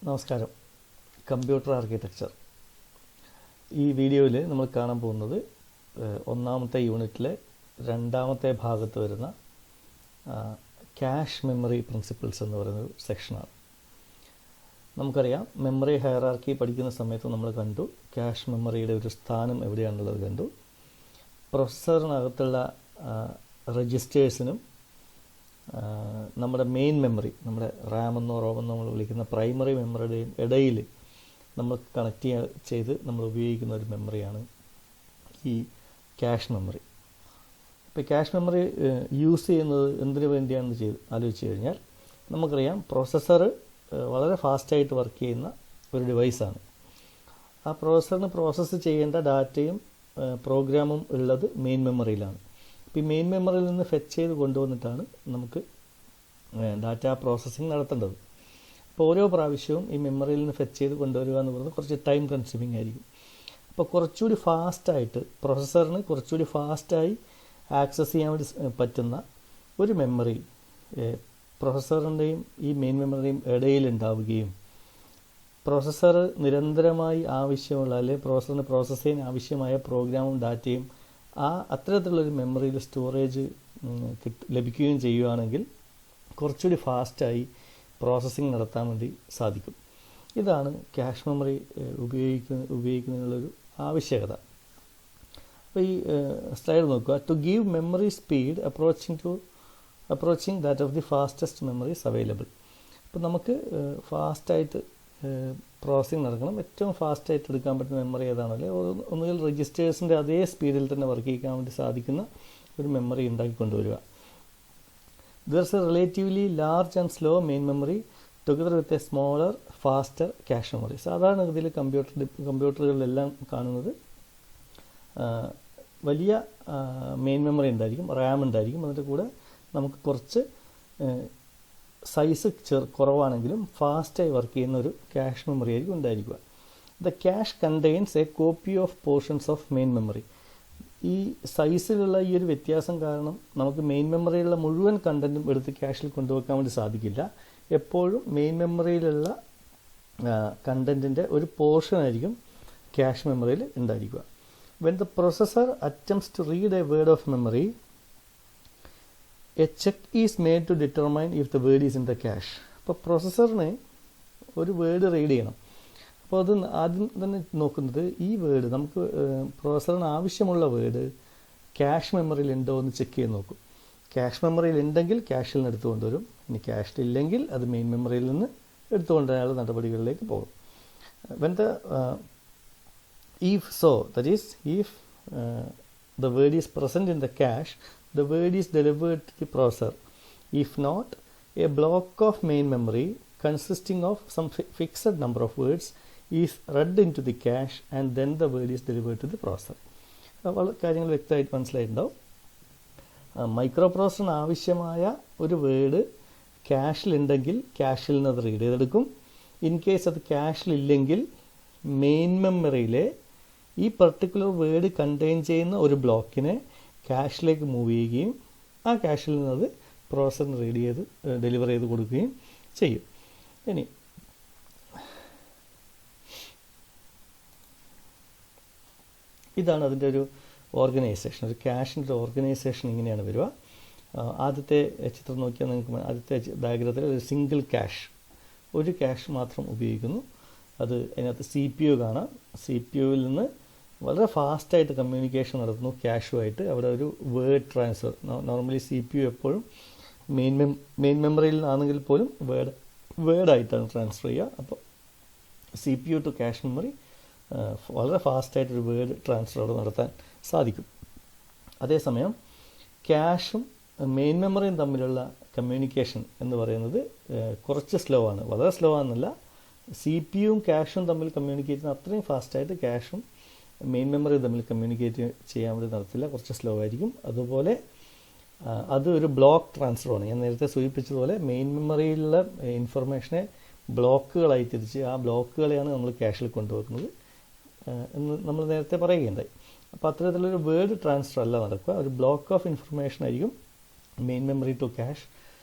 നമസ്കാരം. Computer architecture ഈ വീഡിയോയിൽ നമ്മൾ കാണാൻ പോകുന്നത് ഒന്നാമത്തെ യൂണിറ്റിലെ രണ്ടാമത്തെ ഭാഗത്ത് വരുന്ന ക്യാഷ് മെമ്മറി പ്രിൻസിപ്പിൾസ് എന്ന് പറയുന്ന സെക്ഷനാണ്. നമുക്കറിയാം, മെമ്മറി ഹയറാർക്കി പഠിക്കുന്ന സമയത്ത് നമ്മൾ കണ്ടു ക്യാഷ് മെമ്മറിയുടെ ഒരു സ്ഥാനം എവിടെയാണുള്ളത് കണ്ടു. പ്രൊസസ്സറിനകത്തുള്ള രജിസ്റ്റേഴ്സിനും നമ്മുടെ മെയിൻ മെമ്മറി, നമ്മുടെ റാം എന്നോ റോം എന്നോ നമ്മൾ വിളിക്കുന്ന പ്രൈമറി മെമ്മറിയുടെയും ഇടയിൽ നമ്മൾ കണക്ട് ചെയ്ത് നമ്മൾ ഉപയോഗിക്കുന്ന ഒരു മെമ്മറിയാണ് ഈ ക്യാഷ് മെമ്മറി. ഇപ്പോൾ ക്യാഷ് മെമ്മറി യൂസ് ചെയ്യുന്നത് എന്തിനു വേണ്ടിയാണെന്ന് ആലോചിച്ച് കഴിഞ്ഞാൽ, നമുക്കറിയാം പ്രോസസ്സർ വളരെ ഫാസ്റ്റായിട്ട് വർക്ക് ചെയ്യുന്ന ഒരു ഡിവൈസാണ്. ആ പ്രോസസ്സറിന് പ്രോസസ്സ് ചെയ്യേണ്ട ഡാറ്റയും പ്രോഗ്രാമും ഉള്ളത് മെയിൻ മെമ്മറിയിലാണ്. ഇപ്പോൾ ഈ മെയിൻ മെമ്മറിയിൽ നിന്ന് ഫെച്ച് ചെയ്ത് കൊണ്ടുവന്നിട്ടാണ് നമുക്ക് ഡാറ്റ പ്രോസസ്സിങ് നടത്തേണ്ടത്. അപ്പോൾ ഓരോ പ്രാവശ്യവും ഈ മെമ്മറിയിൽ നിന്ന് ഫെച്ച് ചെയ്ത് കൊണ്ടുവരിക എന്ന് പറയുന്നത് കുറച്ച് ടൈം കൺസ്യൂമിങ് ആയിരിക്കും. അപ്പോൾ കുറച്ചുകൂടി ഫാസ്റ്റായിട്ട് പ്രോസസ്സറിന് കുറച്ചുകൂടി ഫാസ്റ്റായി ആക്സസ് ചെയ്യാൻ വേണ്ടി പറ്റുന്ന ഒരു മെമ്മറി പ്രോസസ്സറിൻ്റെയും ഈ മെയിൻ മെമ്മറിയുടെയും ഇടയിൽ ഉണ്ടാവുകയും പ്രോസസ്സർ നിരന്തരമായി ആവശ്യമുള്ള, അല്ലെങ്കിൽ പ്രോസസ്സറിന് പ്രോസസ്സ് ചെയ്യാൻ ആവശ്യമായ പ്രോഗ്രാമും ഡാറ്റയും അത്തരത്തിലുള്ളൊരു മെമ്മറിയിൽ സ്റ്റോറേജ് ലഭിക്കുകയും ചെയ്യുകയാണെങ്കിൽ കുറച്ചുകൂടി ഫാസ്റ്റായി പ്രോസസ്സിങ് നടത്താൻ വേണ്ടി സാധിക്കും. ഇതാണ് ക്യാഷ് മെമ്മറി ഉപയോഗിക്കുന്നതിനുള്ളൊരു ആവശ്യകത. അപ്പോൾ ഈ സ്ലൈഡ് നോക്കുക. To give memory speed approaching that of the fastest memories available. അപ്പോൾ നമുക്ക് ഫാസ്റ്റായിട്ട് പ്രോസസ്സിങ് നടക്കണം. ഏറ്റവും ഫാസ്റ്റായിട്ട് എടുക്കാൻ പറ്റുന്ന മെമ്മറി ഏതാണല്ലേ, ഒന്നുകിൽ രജിസ്റ്റേഴ്സിൻ്റെ അതേ സ്പീഡിൽ തന്നെ വർക്ക് ചെയ്യാൻ വേണ്ടി സാധിക്കുന്ന ഒരു മെമ്മറി ഉണ്ടാക്കി കൊണ്ടുവരിക. There is a relatively large and slow main memory together with a smaller, faster cache memory. സാധാരണഗതിയിൽ കമ്പ്യൂട്ടറുകളിലെല്ലാം കാണുന്നത് വലിയ മെയിൻ മെമ്മറി ഉണ്ടായിരിക്കും, റാം ഉണ്ടായിരിക്കും. അതിൻ്റെ കൂടെ നമുക്ക് കുറച്ച് സൈസ് കുറവാണെങ്കിലും ഫാസ്റ്റായി വർക്ക് ചെയ്യുന്ന ഒരു ക്യാഷ് മെമ്മറി ആയിരിക്കും ഉണ്ടായിരിക്കുക. The cash contains A copy of portions of main memory. ഈ സൈസിലുള്ള ഈ ഒരു വ്യത്യാസം കാരണം നമുക്ക് മെയിൻ മെമ്മറിയിലുള്ള മുഴുവൻ കണ്ടൻറ്റും എടുത്ത് ക്യാഷിൽ കൊണ്ടുവെക്കാൻ വേണ്ടി സാധിക്കില്ല. എപ്പോഴും മെയിൻ മെമ്മറിയിലുള്ള കണ്ടൻറ്റിൻ്റെ ഒരു പോർഷൻ ആയിരിക്കും ക്യാഷ് മെമ്മറിയിൽ ഉണ്ടായിരിക്കുക. When the processor attempts to read a word of memory, a check is made to determine if the word is in the cache. അപ്പോൾ പ്രൊസസ്സറിന് ഒരു വേർഡ് റീഡ് ചെയ്യണം. അപ്പോൾ അത് ആദ്യം തന്നെ നോക്കുന്നത് ഈ വേർഡ്, നമുക്ക് പ്രോസസ്സറിന് ആവശ്യമുള്ള വേർഡ് ക്യാഷ് മെമ്മറിയിൽ ഉണ്ടോ എന്ന് ചെക്ക് ചെയ്ത് നോക്കും. ക്യാഷ് മെമ്മറിയിൽ ഉണ്ടെങ്കിൽ ക്യാഷിൽ നിന്ന് എടുത്തു കൊണ്ടുവരും. ഇനി ക്യാഷിലില്ലെങ്കിൽ അത് മെയിൻ മെമ്മറിയിൽ നിന്ന് എടുത്തുകൊണ്ടുവരാനുള്ള നടപടികളിലേക്ക് പോകും. When the if so, that is if the word is present in the cache, the word is delivered to the processor. If not, a block of main memory consisting of some fixed number of words is read into the cache and then the word is delivered to the processor. വളരെ കാര്യങ്ങൾ വ്യക്തമായിട്ട് മനസ്സിലായിട്ടുണ്ടാവും. Micro പ്രോസസ്സറിന് ആവശ്യമായ ഒരു word ക്യാഷിലുണ്ടെങ്കിൽ ക്യാഷിൽ നിന്ന് അത് read ചെയ്തെടുക്കും. In case അത് ക്യാഷിലില്ലെങ്കിൽ മെയിൻ മെമ്മറിയിലെ ഈ പർട്ടിക്കുലർ വേർഡ് കണ്ടെയ്ൻ ചെയ്യുന്ന ഒരു ബ്ലോക്കിനെ ക്യാഷിലേക്ക് മൂവ് ചെയ്യുകയും ആ ക്യാഷിൽ നിന്നത് പ്രോസസ്സറിന് ഡെലിവർ ചെയ്ത് കൊടുക്കുകയും ചെയ്യും. ഇനി ഇതാണ് അതിൻ്റെ ഒരു ഓർഗനൈസേഷൻ. ഒരു ക്യാഷിൻ്റെ ഒരു ഓർഗനൈസേഷൻ ഇങ്ങനെയാണ് വരിക. ആദ്യത്തെ ചിത്രം നോക്കിയാൽ നിങ്ങൾക്ക് ആദ്യത്തെ ഡയഗ്രത്തിൽ ഒരു സിംഗിൾ ക്യാഷ്, ഒരു ക്യാഷ് മാത്രം ഉപയോഗിക്കുന്നു. അത് അതിനകത്ത് CPU കാണാം. CPU-വിൽ നിന്ന് വളരെ ഫാസ്റ്റായിട്ട് കമ്മ്യൂണിക്കേഷൻ നടത്തുന്നു ക്യാഷുമായിട്ട്. അവിടെ ഒരു വേർഡ് ട്രാൻസ്ഫർ, നോർമലി CPU എപ്പോഴും മെയിൻ മെമ്മറിയിൽ ആണെങ്കിൽ പോലും വേർഡായിട്ടാണ് ട്രാൻസ്ഫർ ചെയ്യുക. അപ്പോൾ CPU ടു ക്യാഷ് മെമ്മറി വളരെ ഫാസ്റ്റായിട്ടൊരു വേർഡ് ട്രാൻസ്ഫർ അവിടെ നടത്താൻ സാധിക്കും. അതേസമയം ക്യാഷും മെയിൻ മെമ്മറിയും തമ്മിലുള്ള കമ്മ്യൂണിക്കേഷൻ എന്ന് പറയുന്നത് കുറച്ച് സ്ലോ ആണ്. വളരെ സ്ലോ ആണെന്നല്ല, CPU-യും ക്യാഷും തമ്മിൽ കമ്മ്യൂണിക്കേറ്റ് ചെയ്യുന്ന അത്രയും ഫാസ്റ്റായിട്ട് ക്യാഷും മെയിൻ മെമ്മറിയും തമ്മിൽ കമ്മ്യൂണിക്കേറ്റ് ചെയ്യാൻ വേണ്ടി നടത്തില്ല, കുറച്ച് സ്ലോ ആയിരിക്കും. അതുപോലെ അത് ഒരു ബ്ലോക്ക് ട്രാൻസ്ഫറാണ്. ഞാൻ നേരത്തെ സൂചിപ്പിച്ചതുപോലെ മെയിൻ മെമ്മറിയിലുള്ള ഇൻഫർമേഷനെ ബ്ലോക്കുകളായി തിരിച്ച് ആ ബ്ലോക്കുകളെയാണ് നമ്മൾ ക്യാഷിൽ കൊണ്ടുവരുന്നത് എന്ന് നമ്മൾ നേരത്തെ പറയുകയുണ്ടായി. അപ്പോൾ അത്തരത്തിലൊരു വേർഡ് ട്രാൻസ്ഫർ അല്ല നടക്കുക, ഒരു ബ്ലോക്ക് ഓഫ് ഇൻഫർമേഷൻ ആയിരിക്കും main memory to cache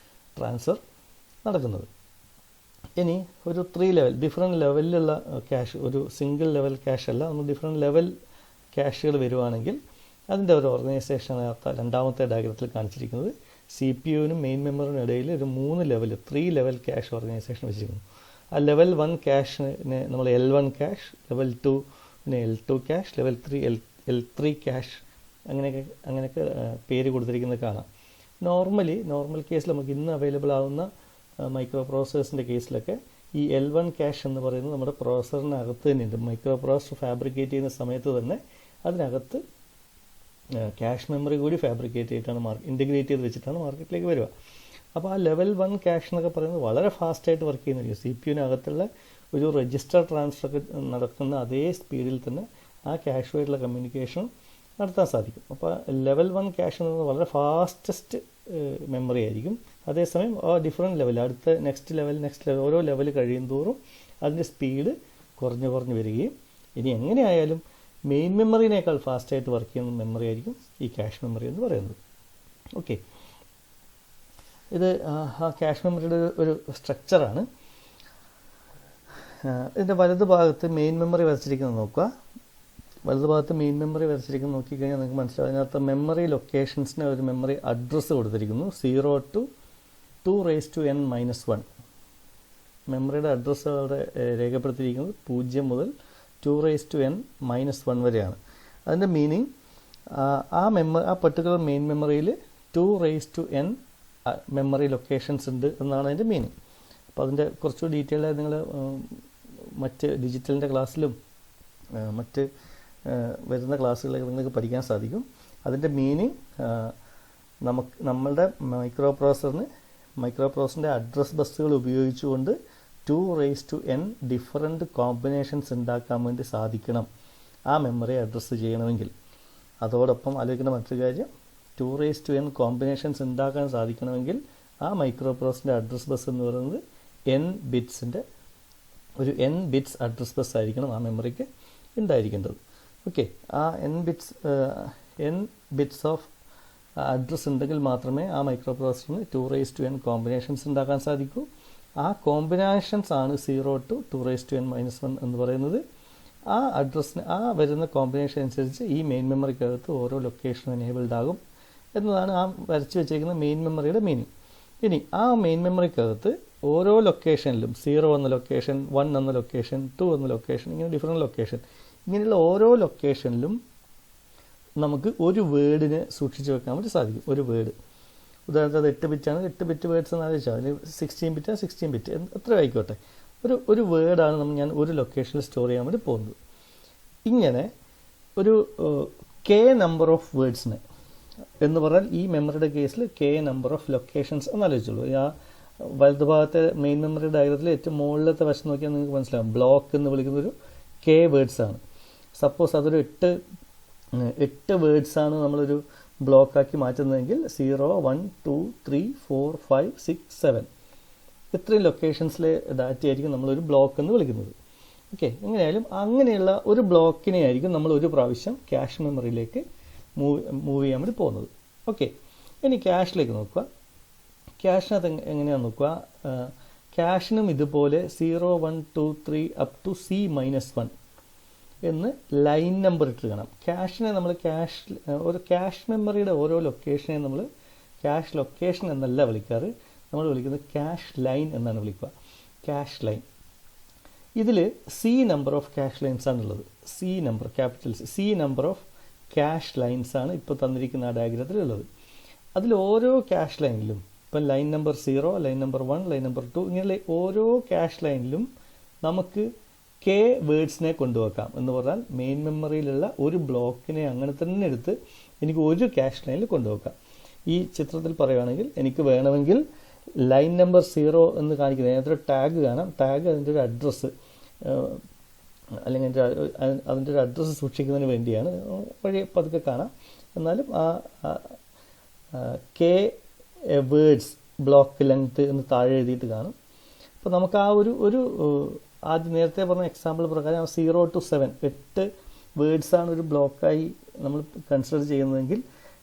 transfer നടക്കുന്നത്. ഇനി ഒരു 3 ലെവൽ ഡിഫറെൻറ്റ് ലെവലിലുള്ള ക്യാഷ്, ഒരു സിംഗിൾ ലെവൽ ക്യാഷ് അല്ല, നമ്മൾ ഡിഫറെൻറ്റ് ലെവൽ ക്യാഷുകൾ വരുവാണെങ്കിൽ അതിൻ്റെ ഒരു ഓർഗനൈസേഷനകത്ത് രണ്ടാമത്തെ ഡയഗ്രത്തിൽ കാണിച്ചിരിക്കുന്നത് സി പി യുവിനും മെയിൻ മെമ്മറിനും ഇടയിൽ ഒരു 3 ലെവൽ ക്യാഷ് ഓർഗനൈസേഷൻ വെച്ചിരിക്കുന്നു. ആ ലെവൽ 1 ക്യാഷിനെ നമ്മൾ L1 cash, level 2 L2 cash, level 3 L3 cash, അങ്ങനെയൊക്കെ പേര് കൊടുത്തിരിക്കുന്നത് കാണാം. നോർമൽ കേസിൽ നമുക്ക് ഇന്ന് അവൈലബിൾ ആവുന്ന മൈക്രോ പ്രോസസ്സറിൻ്റെ കേസിലൊക്കെ ഈ L1 ക്യാഷ് എന്ന് പറയുന്നത് നമ്മുടെ പ്രോസസ്സറിനകത്ത് തന്നെയുണ്ട്. മൈക്രോ പ്രോസസ്സർ ഫാബ്രിക്കേറ്റ് ചെയ്യുന്ന സമയത്ത് തന്നെ അതിനകത്ത് ക്യാഷ് മെമ്മറി കൂടി ഫാബ്രിക്കേറ്റ് ചെയ്തിട്ടാണ് ഇൻറ്റഗ്രേറ്റ് ചെയ്ത് വെച്ചിട്ടാണ് മാർക്കറ്റിലേക്ക് വരിക. അപ്പോൾ ആ ലെവൽ 1 ക്യാഷ് എന്നൊക്കെ പറയുന്നത് വളരെ ഫാസ്റ്റായിട്ട് വർക്ക് ചെയ്യുന്നതായിരിക്കും. സി പി യുവിനകത്തുള്ള ഒരു രജിസ്റ്റർ ട്രാൻസ്ഫർ നടക്കുന്ന അതേ സ്പീഡിൽ തന്നെ ആ ക്യാഷുമായിട്ടുള്ള കമ്മ്യൂണിക്കേഷൻ നടത്താൻ സാധിക്കും. അപ്പോൾ ലെവൽ 1 ക്യാഷ് എന്നത് വളരെ ഫാസ്റ്റസ്റ്റ് മെമ്മറി ആയിരിക്കും. അതേസമയം ആ ഡിഫറെൻറ്റ് ലെവൽ, അടുത്ത നെക്സ്റ്റ് ലെവൽ ഓരോ ലെവൽ കഴിയും തോറും അതിൻ്റെ സ്പീഡ് കുറഞ്ഞു വരികയും, ഇനി എങ്ങനെയായാലും മെയിൻ മെമ്മറിനേക്കാൾ ഫാസ്റ്റായിട്ട് വർക്ക് ചെയ്യുന്ന മെമ്മറി ആയിരിക്കും ഈ ക്യാഷ് മെമ്മറി എന്ന് പറയുന്നത്. ഓക്കെ, ഇത് ആ ക്യാഷ് മെമ്മറിയുടെ ഒരു സ്ട്രക്ചറാണ്. ഇതിൻ്റെ വലതുഭാഗത്ത് മെയിൻ മെമ്മറി വരച്ചിരിക്കുന്നത് നോക്കുക. വലതുഭാഗത്ത് മെയിൻ മെമ്മറി വരച്ചിരിക്കുന്നത് നോക്കിക്കഴിഞ്ഞാൽ നിങ്ങൾക്ക് മനസ്സിലാവും. അതിനകത്ത് മെമ്മറി ലൊക്കേഷൻസിന് ഒരു മെമ്മറി അഡ്രസ്സ് കൊടുത്തിരിക്കുന്നു. 0 to 2n-1. മെമ്മറിയുടെ അഡ്രസ്സ് അവിടെ രേഖപ്പെടുത്തിയിരിക്കുന്നത് 0 മുതൽ 2n-1 വരെയാണ്. അതിൻ്റെ മീനിങ് ആ പർട്ടിക്കുലർ മെയിൻ മെമ്മറിയിൽ 2n മെമ്മറി ലൊക്കേഷൻസ് ഉണ്ട് എന്നാണ് അതിൻ്റെ മീനിങ്. അപ്പോൾ അതിൻ്റെ കുറച്ച് ഡീറ്റെയിലായി നിങ്ങൾ മറ്റ് ഡിജിറ്റലിൻ്റെ ക്ലാസ്സിലും മറ്റ് വരുന്ന ക്ലാസ്സുകളിലൊക്കെ നിങ്ങൾക്ക് പഠിക്കാൻ സാധിക്കും. അതിൻ്റെ മീനിങ് നമ്മളുടെ മൈക്രോ പ്രോസസ്സറിൻ്റെ അഡ്രസ് ബസ്സുകൾ ഉപയോഗിച്ചുകൊണ്ട് 2n ഡിഫറെൻറ്റ് കോമ്പിനേഷൻസ് ഉണ്ടാക്കാൻ വേണ്ടി സാധിക്കണം ആ മെമ്മറി അഡ്രസ്സ് ചെയ്യണമെങ്കിൽ. അതോടൊപ്പം ആലോചിക്കേണ്ട മറ്റൊരു കാര്യം, 2n കോമ്പിനേഷൻസ് ഉണ്ടാക്കാൻ സാധിക്കണമെങ്കിൽ ആ മൈക്രോ പ്രോസസ്സറിൻ്റെ അഡ്രസ് ബസ് എന്ന് പറയുന്നത് n ബിറ്റ്സ് അഡ്രസ് ബസ് ആയിരിക്കണം ആ മെമ്മറിക്ക് ഉണ്ടായിരിക്കേണ്ടത്. ഓക്കെ, ആ n ബിറ്റ്സ് ഓഫ് അഡ്രസ് ഉണ്ടെങ്കിൽ മാത്രമേ ആ മൈക്രോ പ്രോസസ്സറിന് 2n കോമ്പിനേഷൻസ് ഉണ്ടാക്കാൻ സാധിക്കൂ. ആ കോമ്പിനേഷൻസ് ആണ് 0 to 2n-1 എന്ന് പറയുന്നത്. ആ അഡ്രസ്സിന് ആ വരുന്ന കോമ്പിനേഷൻ അനുസരിച്ച് ഈ മെയിൻ മെമ്മറിക്കകത്ത് ഓരോ ലൊക്കേഷനും എനേബിൾഡ് ആകും എന്നതാണ് ആ വരച്ച് വെച്ചേക്കുന്ന മെയിൻ മെമ്മറിയുടെ മീനിങ്. ഇനി ആ മെയിൻ മെമ്മറിക്കകത്ത് ഓരോ ലൊക്കേഷനിലും 0 എന്ന ലൊക്കേഷൻ, 1 എന്ന ലൊക്കേഷൻ, 2 എന്ന ലൊക്കേഷൻ, ഇങ്ങനെ ഡിഫറെൻറ്റ് ലൊക്കേഷൻ, ഇങ്ങനെയുള്ള ഓരോ ലൊക്കേഷനിലും നമുക്ക് ഒരു വേർഡിനെ സൂക്ഷിച്ച് വെക്കാൻ വേണ്ടി സാധിക്കും. ഒരു വേർഡ്, ഉദാഹരണത്തിന് അത് 8 ബിറ്റാണ്, 8 ബിറ്റ് വേർഡ്സ് എന്ന് ആലോചിച്ചാൽ, അതിൽ 16 ബിറ്റാണ്, 16 ബിറ്റ്, എത്ര ആയിക്കോട്ടെ, ഒരു വേർഡാണ് ഞാൻ ഒരു ലൊക്കേഷനിൽ സ്റ്റോർ ചെയ്യാൻ വേണ്ടി പോകുന്നത്. ഇങ്ങനെ ഒരു നമ്പർ ഓഫ് വേർഡ്സിനെ എന്ന് പറഞ്ഞാൽ ഈ മെമ്മറിയുടെ കേസിൽ നമ്പർ ഓഫ് ലൊക്കേഷൻസ് എന്നാലോചിച്ചുള്ളൂ. ആ വലതുഭാഗത്തെ മെയിൻ മെമ്മറി ഡയഗ്രത്തിൽ ഏറ്റവും മുകളിലത്തെ വശം നോക്കിയാൽ നിങ്ങൾക്ക് മനസ്സിലാവും. ബ്ലോക്ക് എന്ന് വിളിക്കുന്നൊരു വേർഡ്സ് ആണ്. സപ്പോസ് അതൊരു 8 വേർഡ്സാണ് നമ്മളൊരു ബ്ലോക്കാക്കി മാറ്റുന്നതെങ്കിൽ 0, 1, 2, 3, 4, 5, 6, 7 ഇത്രയും ലൊക്കേഷൻസിലെ ഡാറ്റ ആയിരിക്കും നമ്മളൊരു ബ്ലോക്ക് എന്ന് വിളിക്കുന്നത്. ഓക്കെ, എങ്ങനെയായാലും അങ്ങനെയുള്ള ഒരു ബ്ലോക്കിനെ ആയിരിക്കും നമ്മൾ ഒരു പ്രാവശ്യം ക്യാഷ് മെമ്മറിയിലേക്ക് മൂവ് ചെയ്യാൻ വേണ്ടി പോകുന്നത്. ഓക്കെ, ഇനി ക്യാഷിലേക്ക് നോക്കുക. ക്യാഷിനകത്ത് എങ്ങനെയാണെന്ന് നോക്കുക. ക്യാഷിനും ഇതുപോലെ 0, 1, 2, 3 up to C-1 എന്ന് ലൈൻ നമ്പർ ഇട്ട് കാണാം. ക്യാഷിനെ നമ്മൾ ഒരു ക്യാഷ് മെമ്മറിയുടെ ഓരോ ലൊക്കേഷനെ നമ്മൾ ക്യാഷ് ലൊക്കേഷൻ എന്നല്ല വിളിക്കാറ്, നമ്മൾ വിളിക്കുന്നത് ക്യാഷ് ലൈൻ എന്നാണ് വിളിക്കുക. Cash line. ഇതിൽ നമ്പർ ഓഫ് ക്യാഷ് ലൈൻസ് ആണുള്ളത്. Capital C number of cash lines ആണ് ഇപ്പോൾ തന്നിരിക്കുന്ന ആ ഡയഗ്രത്തിലുള്ളത്. അതിൽ ഓരോ ക്യാഷ് ലൈനിലും ഇപ്പം line number 0, line number 1, line number 2 ഇങ്ങനെയുള്ള ഓരോ ക്യാഷ് ലൈനിലും നമുക്ക് വേർഡ്സിനെ കൊണ്ടുവെക്കാം. എന്ന് പറഞ്ഞാൽ മെയിൻ മെമ്മറിയിലുള്ള ഒരു ബ്ലോക്കിനെ അങ്ങനെ തന്നെ എടുത്ത് എനിക്ക് ഒരു ക്യാഷ് ലൈനിൽ കൊണ്ടുവെക്കാം. ഈ ചിത്രത്തിൽ പറയുകയാണെങ്കിൽ എനിക്ക് വേണമെങ്കിൽ ലൈൻ നമ്പർ 0 എന്ന് കാണിക്കുന്നത് അതിനകത്തൊരു ടാഗ് കാണാം. ടാഗ് അതിൻ്റെ ഒരു അഡ്രസ്സ് അല്ലെങ്കിൽ അതിൻ്റെ ഒരു അഡ്രസ്സ് സൂക്ഷിക്കുന്നതിന് വേണ്ടിയാണ്. വഴി പതുക്കെ കാണാം. എന്നാലും ആ വേർഡ്സ് ബ്ലോക്ക് ലെങ്ത് എന്ന് താഴെ എഴുതിയിട്ട് കാണും. അപ്പോൾ നമുക്ക് ആ ഒരു ആദ്യം നേരത്തെ പറഞ്ഞ എക്സാമ്പിൾ പ്രകാരം 0 to 7 8 വേർഡ്സാണ് ഒരു ബ്ലോക്കായി നമ്മൾ കൺസിഡർ ചെയ്യുന്നതെങ്കിൽ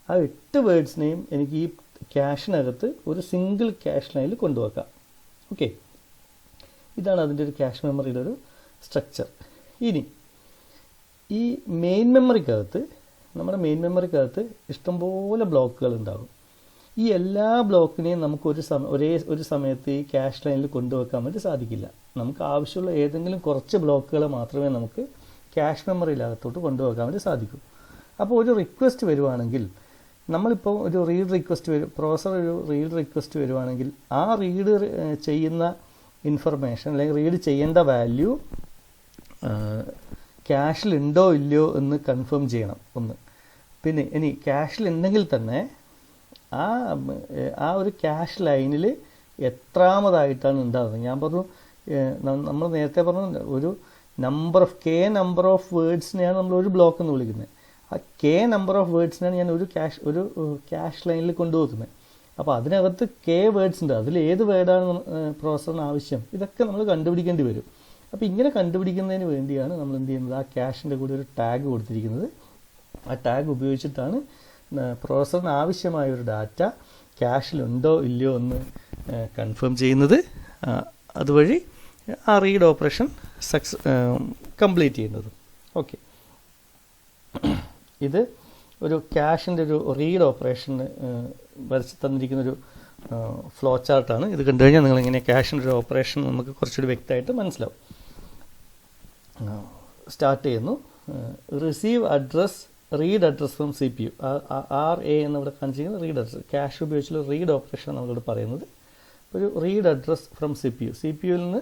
ആ 8 വേർഡ്സിനെയും എനിക്ക് ഈ ക്യാഷിനകത്ത് ഒരു സിംഗിൾ ക്യാഷ് ലൈനിൽ കൊണ്ടുവെക്കാം. ഓക്കെ, ഇതാണ് അതിൻ്റെ ഒരു ക്യാഷ് മെമ്മറിയുടെ ഒരു സ്ട്രക്ചർ. ഇനി ഈ മെയിൻ മെമ്മറിക്കകത്ത് നമ്മുടെ മെയിൻ മെമ്മറിക്കകത്ത് ഇഷ്ടംപോലെ ബ്ലോക്കുകൾ ഉണ്ടാകും. ഈ എല്ലാ ബ്ലോക്കിനെയും നമുക്ക് ഒരു സമയത്ത് ഈ ക്യാഷ് ലൈനിൽ കൊണ്ടുവെക്കാൻ വേണ്ടി സാധിക്കില്ല. നമുക്ക് ആവശ്യമുള്ള ഏതെങ്കിലും കുറച്ച് ബ്ലോക്കുകൾ മാത്രമേ നമുക്ക് ക്യാഷ് മെമ്മറിയിലകത്തോട്ട് കൊണ്ടുവെക്കാൻ വേണ്ടി സാധിക്കൂ. അപ്പോൾ ഒരു റിക്വസ്റ്റ് വരുവാണെങ്കിൽ, നമ്മളിപ്പോൾ ഒരു റീഡ് റിക്വസ്റ്റ് പ്രോസസ്സർ ഒരു റീഡ് റിക്വസ്റ്റ് വരുവാണെങ്കിൽ ആ റീഡ് ചെയ്യുന്ന ഇൻഫർമേഷൻ അല്ലെങ്കിൽ റീഡ് ചെയ്യേണ്ട വാല്യൂ ക്യാഷിലുണ്ടോ ഇല്ലയോ എന്ന് കൺഫേം ചെയ്യണം ഒന്ന്. പിന്നെ ഇനി ക്യാഷിലുണ്ടെങ്കിൽ തന്നെ ആ ഒരു ക്യാഷ് ലൈനിൽ എത്രാമതായിട്ടാണ് ഉണ്ടാകുന്നത്. ഞാൻ പറഞ്ഞു, നമ്മൾ നേരത്തെ പറഞ്ഞു ഒരു നമ്പർ ഓഫ് വേർഡ്സിനെയാണ് നമ്മൾ ഒരു ബ്ലോക്ക് എന്ന് വിളിക്കുന്നത്. ആ നമ്പർ ഓഫ് വേർഡ്സിനാണ് ഞാൻ ഒരു ക്യാഷ് ലൈനിൽ കൊണ്ടുപോകുന്നത്. അപ്പോൾ അതിനകത്ത് വേർഡ്സ് ഉണ്ട്. അതിൽ ഏത് വേർഡാണ് പ്രോസസ്സറിന് ആവശ്യം, ഇതൊക്കെ നമ്മൾ കണ്ടുപിടിക്കേണ്ടി വരും. അപ്പോൾ ഇങ്ങനെ കണ്ടുപിടിക്കുന്നതിന് വേണ്ടിയാണ് നമ്മൾ എന്ത് ചെയ്യുന്നത്, ആ ക്യാഷിൻ്റെ കൂടെ ഒരു ടാഗ് കൊടുത്തിരിക്കുന്നത്. ആ ടാഗ് ഉപയോഗിച്ചിട്ടാണ് പ്രോസസ്സറിന് ആവശ്യമായ ഒരു ഡാറ്റ ക്യാഷിലുണ്ടോ ഇല്ലയോ എന്ന് കൺഫേം ചെയ്യുന്നത്. അതുവഴി ആ റീഡ് ഓപ്പറേഷൻ കംപ്ലീറ്റ് ചെയ്യുന്നത്. ഓക്കെ, ഇത് ഒരു ക്യാഷിൻ്റെ ഒരു റീഡ് ഓപ്പറേഷന് വരച്ച് തന്നിരിക്കുന്നൊരു ഫ്ലോ ചാർട്ടാണ്. ഇത് കണ്ടു കഴിഞ്ഞാൽ നിങ്ങളിങ്ങനെ ക്യാഷിൻ്റെ ഒരു ഓപ്പറേഷൻ നമുക്ക് കുറച്ചുകൂടി വ്യക്തമായിട്ട് മനസ്സിലാവും. സ്റ്റാർട്ട് ചെയ്യുന്നു. Receive address, read address from CPU. RA എന്നിവിടെ കാണിച്ചിരിക്കുന്നത് റീഡ് അഡ്രസ്. ക്യാഷ് ഉപയോഗിച്ചുള്ള റീഡ് ഓപ്പറേഷൻ നമ്മളിവിടെ പറയുന്നത്. ഒരു റീഡ് അഡ്രസ് ഫ്രം CPU-ൽ നിന്ന്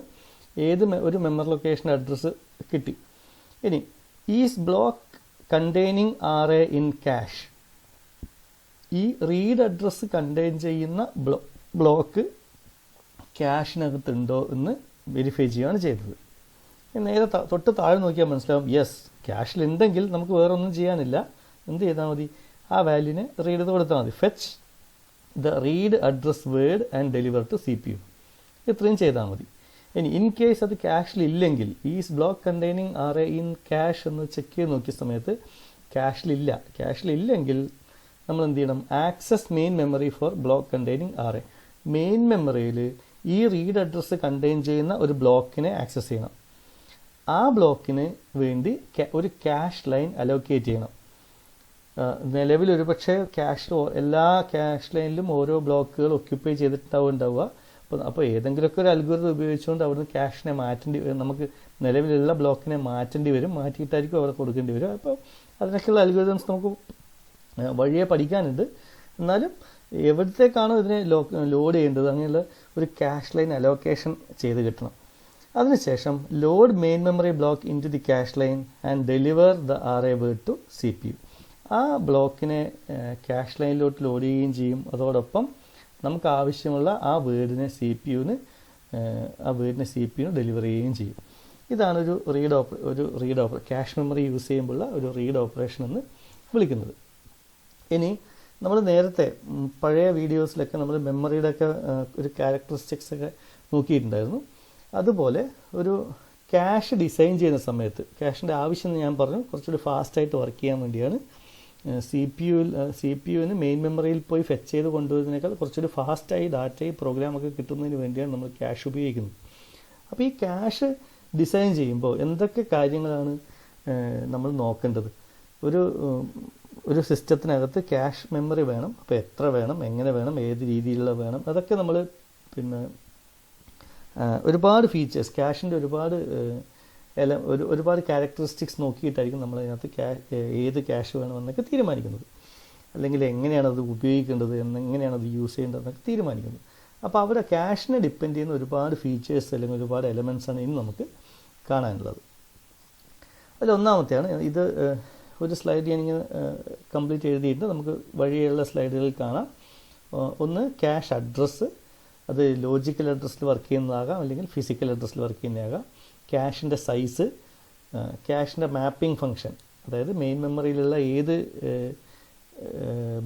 ഒരു മെമ്മറി ലൊക്കേഷൻ അഡ്രസ്സ് കിട്ടി. ഇനി is block containing RA in cash. ഈ റീഡ് അഡ്രസ്സ് കണ്ടെയ്ൻ ചെയ്യുന്ന ബ്ലോക്ക് ക്യാഷിനകത്തുണ്ടോ എന്ന് വെരിഫൈ ചെയ്യുകയാണ് ചെയ്തത്. നേരെ തൊട്ട് താഴെ നോക്കിയാൽ മനസ്സിലാവും, യെസ്, ക്യാഷിലുണ്ടെങ്കിൽ നമുക്ക് വേറെ ഒന്നും ചെയ്യാനില്ല. എന്ത് ചെയ്താൽ മതി, ആ വാല്യൂവിനെ റീഡ് ചെയ്ത് കൊടുത്താൽ മതി. Fetch the read address word and deliver to CPU. ഇത്രയും ചെയ്താൽ മതി. ഇനി ഇൻ കേസ് അത് ക്യാഷിലില്ലെങ്കിൽ, is block containing RA in cache എന്ന് ചെക്ക് ചെയ്ത് നോക്കിയ സമയത്ത് ക്യാഷിലില്ലെങ്കിൽ നമ്മൾ എന്ത് ചെയ്യണം, access main memory for block containing RA. Main മെമ്മറിയിൽ ഈ റീഡ് അഡ്രസ്സ് കണ്ടെയ്ൻ ചെയ്യുന്ന ഒരു ബ്ലോക്കിനെ ആക്സസ് ചെയ്യണം. ആ ബ്ലോക്കിന് വേണ്ടി ഒരു ക്യാഷ് ലൈൻ അലോക്കേറ്റ് ചെയ്യണം. നിലവിൽ ഒരു പക്ഷേ എല്ലാ ക്യാഷ് ലൈനിലും ഓരോ ബ്ലോക്കുകൾ ഒക്യുപ്പൈ ചെയ്തിട്ടുണ്ടാവുക. അപ്പോൾ ഏതെങ്കിലുമൊക്കെ ഒരു അൽഗോരിതം ഉപയോഗിച്ചുകൊണ്ട് അവിടുന്ന് ക്യാഷിനെ നമുക്ക് നിലവിലുള്ള ബ്ലോക്കിനെ മാറ്റിയിട്ടായിരിക്കും അവിടെ കൊടുക്കേണ്ടി വരും. അപ്പോൾ അതിനൊക്കെയുള്ള അൽഗോരിതംസ് നമുക്ക് വഴിയെ പഠിക്കാനുണ്ട്. എന്നാലും എവിടത്തേക്കാണോ ഇതിനെ ലോഡ് ചെയ്യേണ്ടത് അങ്ങനെയുള്ള ഒരു ക്യാഷ് ലൈൻ അലോക്കേഷൻ ചെയ്ത് കിട്ടണം. അതിനുശേഷം load main memory block into the cache line and deliver the RA word to CPU. ആ ബ്ലോക്കിനെ ക്യാഷ് ലൈനിലോട്ട് ലോഡ് ചെയ്യുകയും ചെയ്യും. അതോടൊപ്പം നമുക്ക് ആവശ്യമുള്ള ആ വേർഡിനെ CPU-ന് ഡെലിവർ ചെയ്യുകയും ചെയ്യും. ഇതാണ് ഒരു റീഡ് ക്യാഷ് മെമ്മറി യൂസ് ചെയ്യുമ്പോഴുള്ള ഒരു റീഡ് ഓപ്പറേഷൻ എന്ന് വിളിക്കുന്നത്. ഇനി നമ്മൾ നേരത്തെ പഴയ വീഡിയോസിലൊക്കെ നമ്മൾ മെമ്മറിയുടെ ഒക്കെ ഒരു ക്യാരക്ടറിസ്റ്റിക്സ് ഒക്കെ നോക്കിയിട്ടുണ്ടായിരുന്നു. അതുപോലെ ഒരു ക്യാഷ് ഡിസൈൻ ചെയ്യുന്ന സമയത്ത് ക്യാഷിൻ്റെ ആവശ്യം ഞാൻ പറഞ്ഞു കുറച്ചുകൂടി ഫാസ്റ്റായിട്ട് വർക്ക് ചെയ്യാൻ വേണ്ടിയാണ് CPU-ന് മെയിൻ മെമ്മറിയിൽ പോയി ഫെച്ച് ചെയ്ത് കൊണ്ടുവരുന്നതിനേക്കാൾ കുറച്ചുകൂടി ഫാസ്റ്റായി ഡാറ്റയും പ്രോഗ്രാമൊക്കെ കിട്ടുന്നതിന് വേണ്ടിയാണ് നമ്മൾ ക്യാഷ് ഉപയോഗിക്കുന്നത്. അപ്പോൾ ഈ ക്യാഷ് ഡിസൈൻ ചെയ്യുമ്പോൾ എന്തൊക്കെ കാര്യങ്ങളാണ് നമ്മൾ നോക്കേണ്ടത്? ഒരു സിസ്റ്റത്തിനകത്ത് ക്യാഷ് മെമ്മറി വേണം. അപ്പോൾ എത്ര വേണം, എങ്ങനെ വേണം, ഏത് രീതിയിലുള്ള വേണം, അതൊക്കെ നമ്മൾ ഒരുപാട് ഫീച്ചേഴ്സ് ക്യാഷിൻ്റെ ഒരുപാട് ക്യാരക്ടറിസ്റ്റിക്സ് നോക്കിയിട്ടായിരിക്കും നമ്മൾ അതിനകത്ത് ഏത് ക്യാഷ് വേണമെന്നൊക്കെ തീരുമാനിക്കുന്നത്. അല്ലെങ്കിൽ എങ്ങനെയാണ് അത് ഉപയോഗിക്കേണ്ടത്, എങ്ങനെയാണ് അത് യൂസ് ചെയ്യേണ്ടതെന്നൊക്കെ തീരുമാനിക്കുന്നത്. അപ്പോൾ അവിടെ ക്യാഷിനെ ഡിപ്പെൻഡ് ചെയ്യുന്ന ഒരുപാട് ഫീച്ചേഴ്സ് അല്ലെങ്കിൽ ഒരുപാട് എലമെൻറ്റ്സാണ് ഇനി നമുക്ക് കാണാനുള്ളത്. അതിലൊന്നാമത്തെയാണ് ഇത്. ഒരു സ്ലൈഡ് ഞാനിങ്ങനെ കംപ്ലീറ്റ് എഴുതിയിട്ട് നമുക്ക് വഴിയുള്ള സ്ലൈഡുകളിൽ കാണാം. ഒന്ന് ക്യാഷ് അഡ്രസ്സ്, അത് ലോജിക്കൽ അഡ്രസ്സിൽ വർക്ക് ചെയ്യുന്നതാകാം അല്ലെങ്കിൽ ഫിസിക്കൽ അഡ്രസ്സിൽ വർക്ക് ചെയ്യുന്നതാകാം. ക്യാഷിൻ്റെ സൈസ്, ക്യാഷിൻ്റെ മാപ്പിംഗ് ഫംഗ്ഷൻ, അതായത് മെയിൻ മെമ്മറിയിലുള്ള ഏത്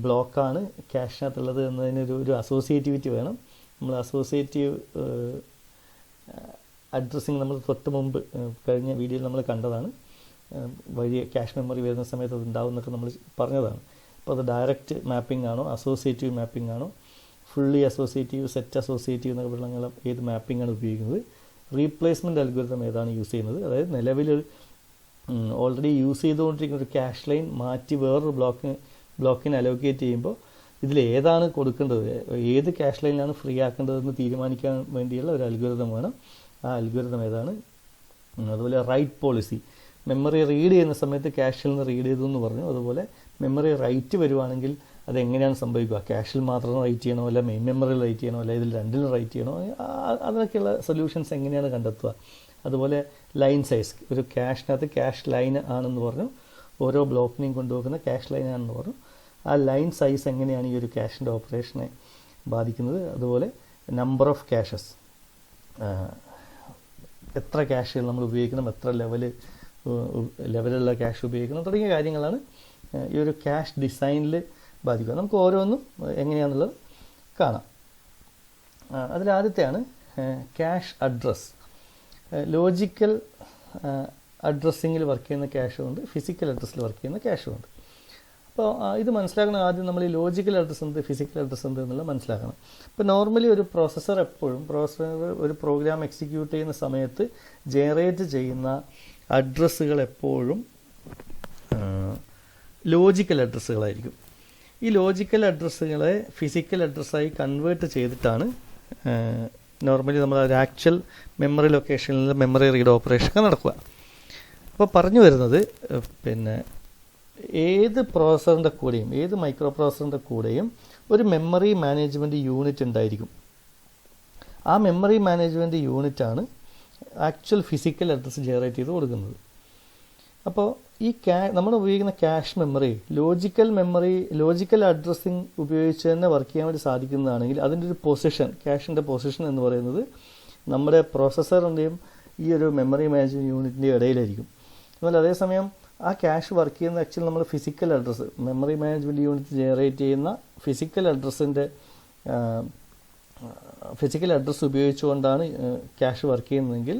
ബ്ലോക്കാണ് ക്യാഷിനകത്തുള്ളത് എന്നതിനൊരു അസോസിയേറ്റിവിറ്റി വേണം. നമ്മൾ അസോസിയേറ്റീവ് അഡ്രസ്സിങ് നമ്മൾ തൊട്ട് മുമ്പ് കഴിഞ്ഞ വീഡിയോയിൽ നമ്മൾ കണ്ടതാണ്. വഴി ക്യാഷ് മെമ്മറി വരുന്ന സമയത്ത് അത് ഉണ്ടാവും എന്നൊക്കെ നമ്മൾ പറഞ്ഞതാണ്. അപ്പോൾ അത് ഡയറക്റ്റ് മാപ്പിംഗ് ആണോ, അസോസിയേറ്റീവ് മാപ്പിംഗ് ആണോ, ഫുള്ളി അസോസിയേറ്റീവ്, സെറ്റ് അസോസിയേറ്റീവ് എന്നൊക്കെ പറഞ്ഞാൽ ഏത് മാപ്പിംഗ് ആണ് ഉപയോഗിക്കുന്നത്. റീപ്ലേസ്മെൻറ്റ് അൽഗോരിതം ഏതാണ് യൂസ് ചെയ്യുന്നത്, അതായത് നിലവിൽ ഓൾറെഡി യൂസ് ചെയ്തുകൊണ്ടിരിക്കുന്ന ഒരു ക്യാഷ് ലൈൻ മാറ്റി വേറൊരു ബ്ലോക്കിന് അലോക്കേറ്റ് ചെയ്യുമ്പോൾ ഇതിൽ ഏതാണ് കൊടുക്കേണ്ടത്, ഏത് ക്യാഷ് ലൈനിലാണ് ഫ്രീ ആക്കേണ്ടതെന്ന് തീരുമാനിക്കാൻ വേണ്ടിയുള്ള ഒരു അൽഗോരിതം വേണം. ആ അൽഗോരിതം ഏതാണ്? അതുപോലെ റൈറ്റ് പോളിസി, മെമ്മറി റീഡ് ചെയ്യുന്ന സമയത്ത് ക്യാഷിൽ നിന്ന് റീഡ് ചെയ്തു എന്ന് പറഞ്ഞു. അതുപോലെ മെമ്മറി റൈറ്റ് വരുവാണെങ്കിൽ അതെങ്ങനെയാണ് സംഭവിക്കുക, ക്യാഷിൽ മാത്രം റൈറ്റ് ചെയ്യണോ, അല്ല മെയിൻ മെമ്മറിയിൽ റൈറ്റ് ചെയ്യണോ, അല്ല ഇതിൽ രണ്ടിലും റൈറ്റ് ചെയ്യണോ, അതിനൊക്കെയുള്ള സൊല്യൂഷൻസ് എങ്ങനെയാണ് കണ്ടെത്തുക. അതുപോലെ ലൈൻ സൈസ്, ഒരു ക്യാഷിനകത്ത് ക്യാഷ് ലൈൻ ആണെന്ന് പറഞ്ഞു, ഓരോ ബ്ലോക്കിനെയും കൊണ്ടുപോകുന്ന ക്യാഷ് ലൈൻ ആണെന്ന് പറഞ്ഞു. ആ ലൈൻ സൈസ് എങ്ങനെയാണ് ഈ ഒരു ക്യാഷിൻ്റെ ഓപ്പറേഷനെ ബാധിക്കുന്നത്. അതുപോലെ നമ്പർ ഓഫ് ക്യാഷസ്, എത്ര ക്യാഷുകൾ നമ്മൾ ഉപയോഗിക്കണം, എത്ര ലെവലുള്ള ക്യാഷ് ഉപയോഗിക്കണം തുടങ്ങിയ കാര്യങ്ങളാണ് ഈ ഒരു ക്യാഷ് ഡിസൈനിൽ ബാധിക്കുക. നമുക്ക് ഓരോന്നും എങ്ങനെയാണെന്നുള്ളത് കാണാം. അതിലാദ്യത്തെയാണ് ക്യാഷ് അഡ്രസ്. ലോജിക്കൽ അഡ്രസ്സിങ്ങിൽ വർക്ക് ചെയ്യുന്ന ക്യാഷുമുണ്ട്, ഫിസിക്കൽ അഡ്രസ്സിൽ വർക്ക് ചെയ്യുന്ന ക്യാഷുമുണ്ട്. അപ്പോൾ ഇത് മനസ്സിലാക്കണം. ആദ്യം നമ്മൾ ഈ ലോജിക്കൽ അഡ്രസ്സ് എന്ത്, ഫിസിക്കൽ അഡ്രസ്സ് എന്ത് എന്നുള്ളത് മനസ്സിലാക്കണം. ഇപ്പോൾ നോർമലി ഒരു പ്രോസസ്സർ ഒരു പ്രോഗ്രാം എക്സിക്യൂട്ട് ചെയ്യുന്ന സമയത്ത് ജനറേറ്റ് ചെയ്യുന്ന അഡ്രസ്സുകൾ എപ്പോഴും ലോജിക്കൽ അഡ്രസ്സുകളായിരിക്കും. ഈ ലോജിക്കൽ അഡ്രസ്സുകളെ ഫിസിക്കൽ അഡ്രസ്സായി കൺവേർട്ട് ചെയ്തിട്ടാണ് നോർമലി നമ്മൾ ഒരു ആക്ച്വൽ മെമ്മറി ലൊക്കേഷനിൽ മെമ്മറി റീഡ് ഓപ്പറേഷൻ നടക്കുക. അപ്പോൾ പറഞ്ഞു വരുന്നത് പിന്നെ ഏത് പ്രോസസ്സറിൻ്റെ കൂടെയും ഏത് മൈക്രോ പ്രോസസ്സറിൻ്റെ കൂടെയും ഒരു മെമ്മറി മാനേജ്മെൻറ്റ് യൂണിറ്റ് ഉണ്ടായിരിക്കും. ആ മെമ്മറി മാനേജ്മെൻറ്റ് യൂണിറ്റാണ് ആക്ച്വൽ ഫിസിക്കൽ അഡ്രസ്സ് ജനറേറ്റ് ചെയ്ത് കൊടുക്കുന്നത്. അപ്പോൾ ഈ നമ്മൾ ഉപയോഗിക്കുന്ന ക്യാഷ് മെമ്മറി ലോജിക്കൽ അഡ്രസ്സിങ് ഉപയോഗിച്ച് തന്നെ വർക്ക് ചെയ്യാൻ വേണ്ടി സാധിക്കുന്നതാണെങ്കിൽ അതിൻ്റെ ഒരു പൊസിഷൻ, ക്യാഷിൻ്റെ പൊസിഷൻ എന്ന് പറയുന്നത് നമ്മുടെ പ്രോസസ്സറിൻ്റെയും ഈ ഒരു മെമ്മറി മാനേജ്മെൻറ്റ് യൂണിറ്റിൻ്റെയും ഇടയിലായിരിക്കും. എന്നാൽ അതേസമയം ആ ക്യാഷ് വർക്ക് ചെയ്യുന്ന ആക്ച്വലി നമ്മൾ physical address, memory management unit generate ചെയ്യുന്ന ഫിസിക്കൽ അഡ്രസ്സ് ഉപയോഗിച്ചുകൊണ്ടാണ് ക്യാഷ് വർക്ക് ചെയ്യുന്നതെങ്കിൽ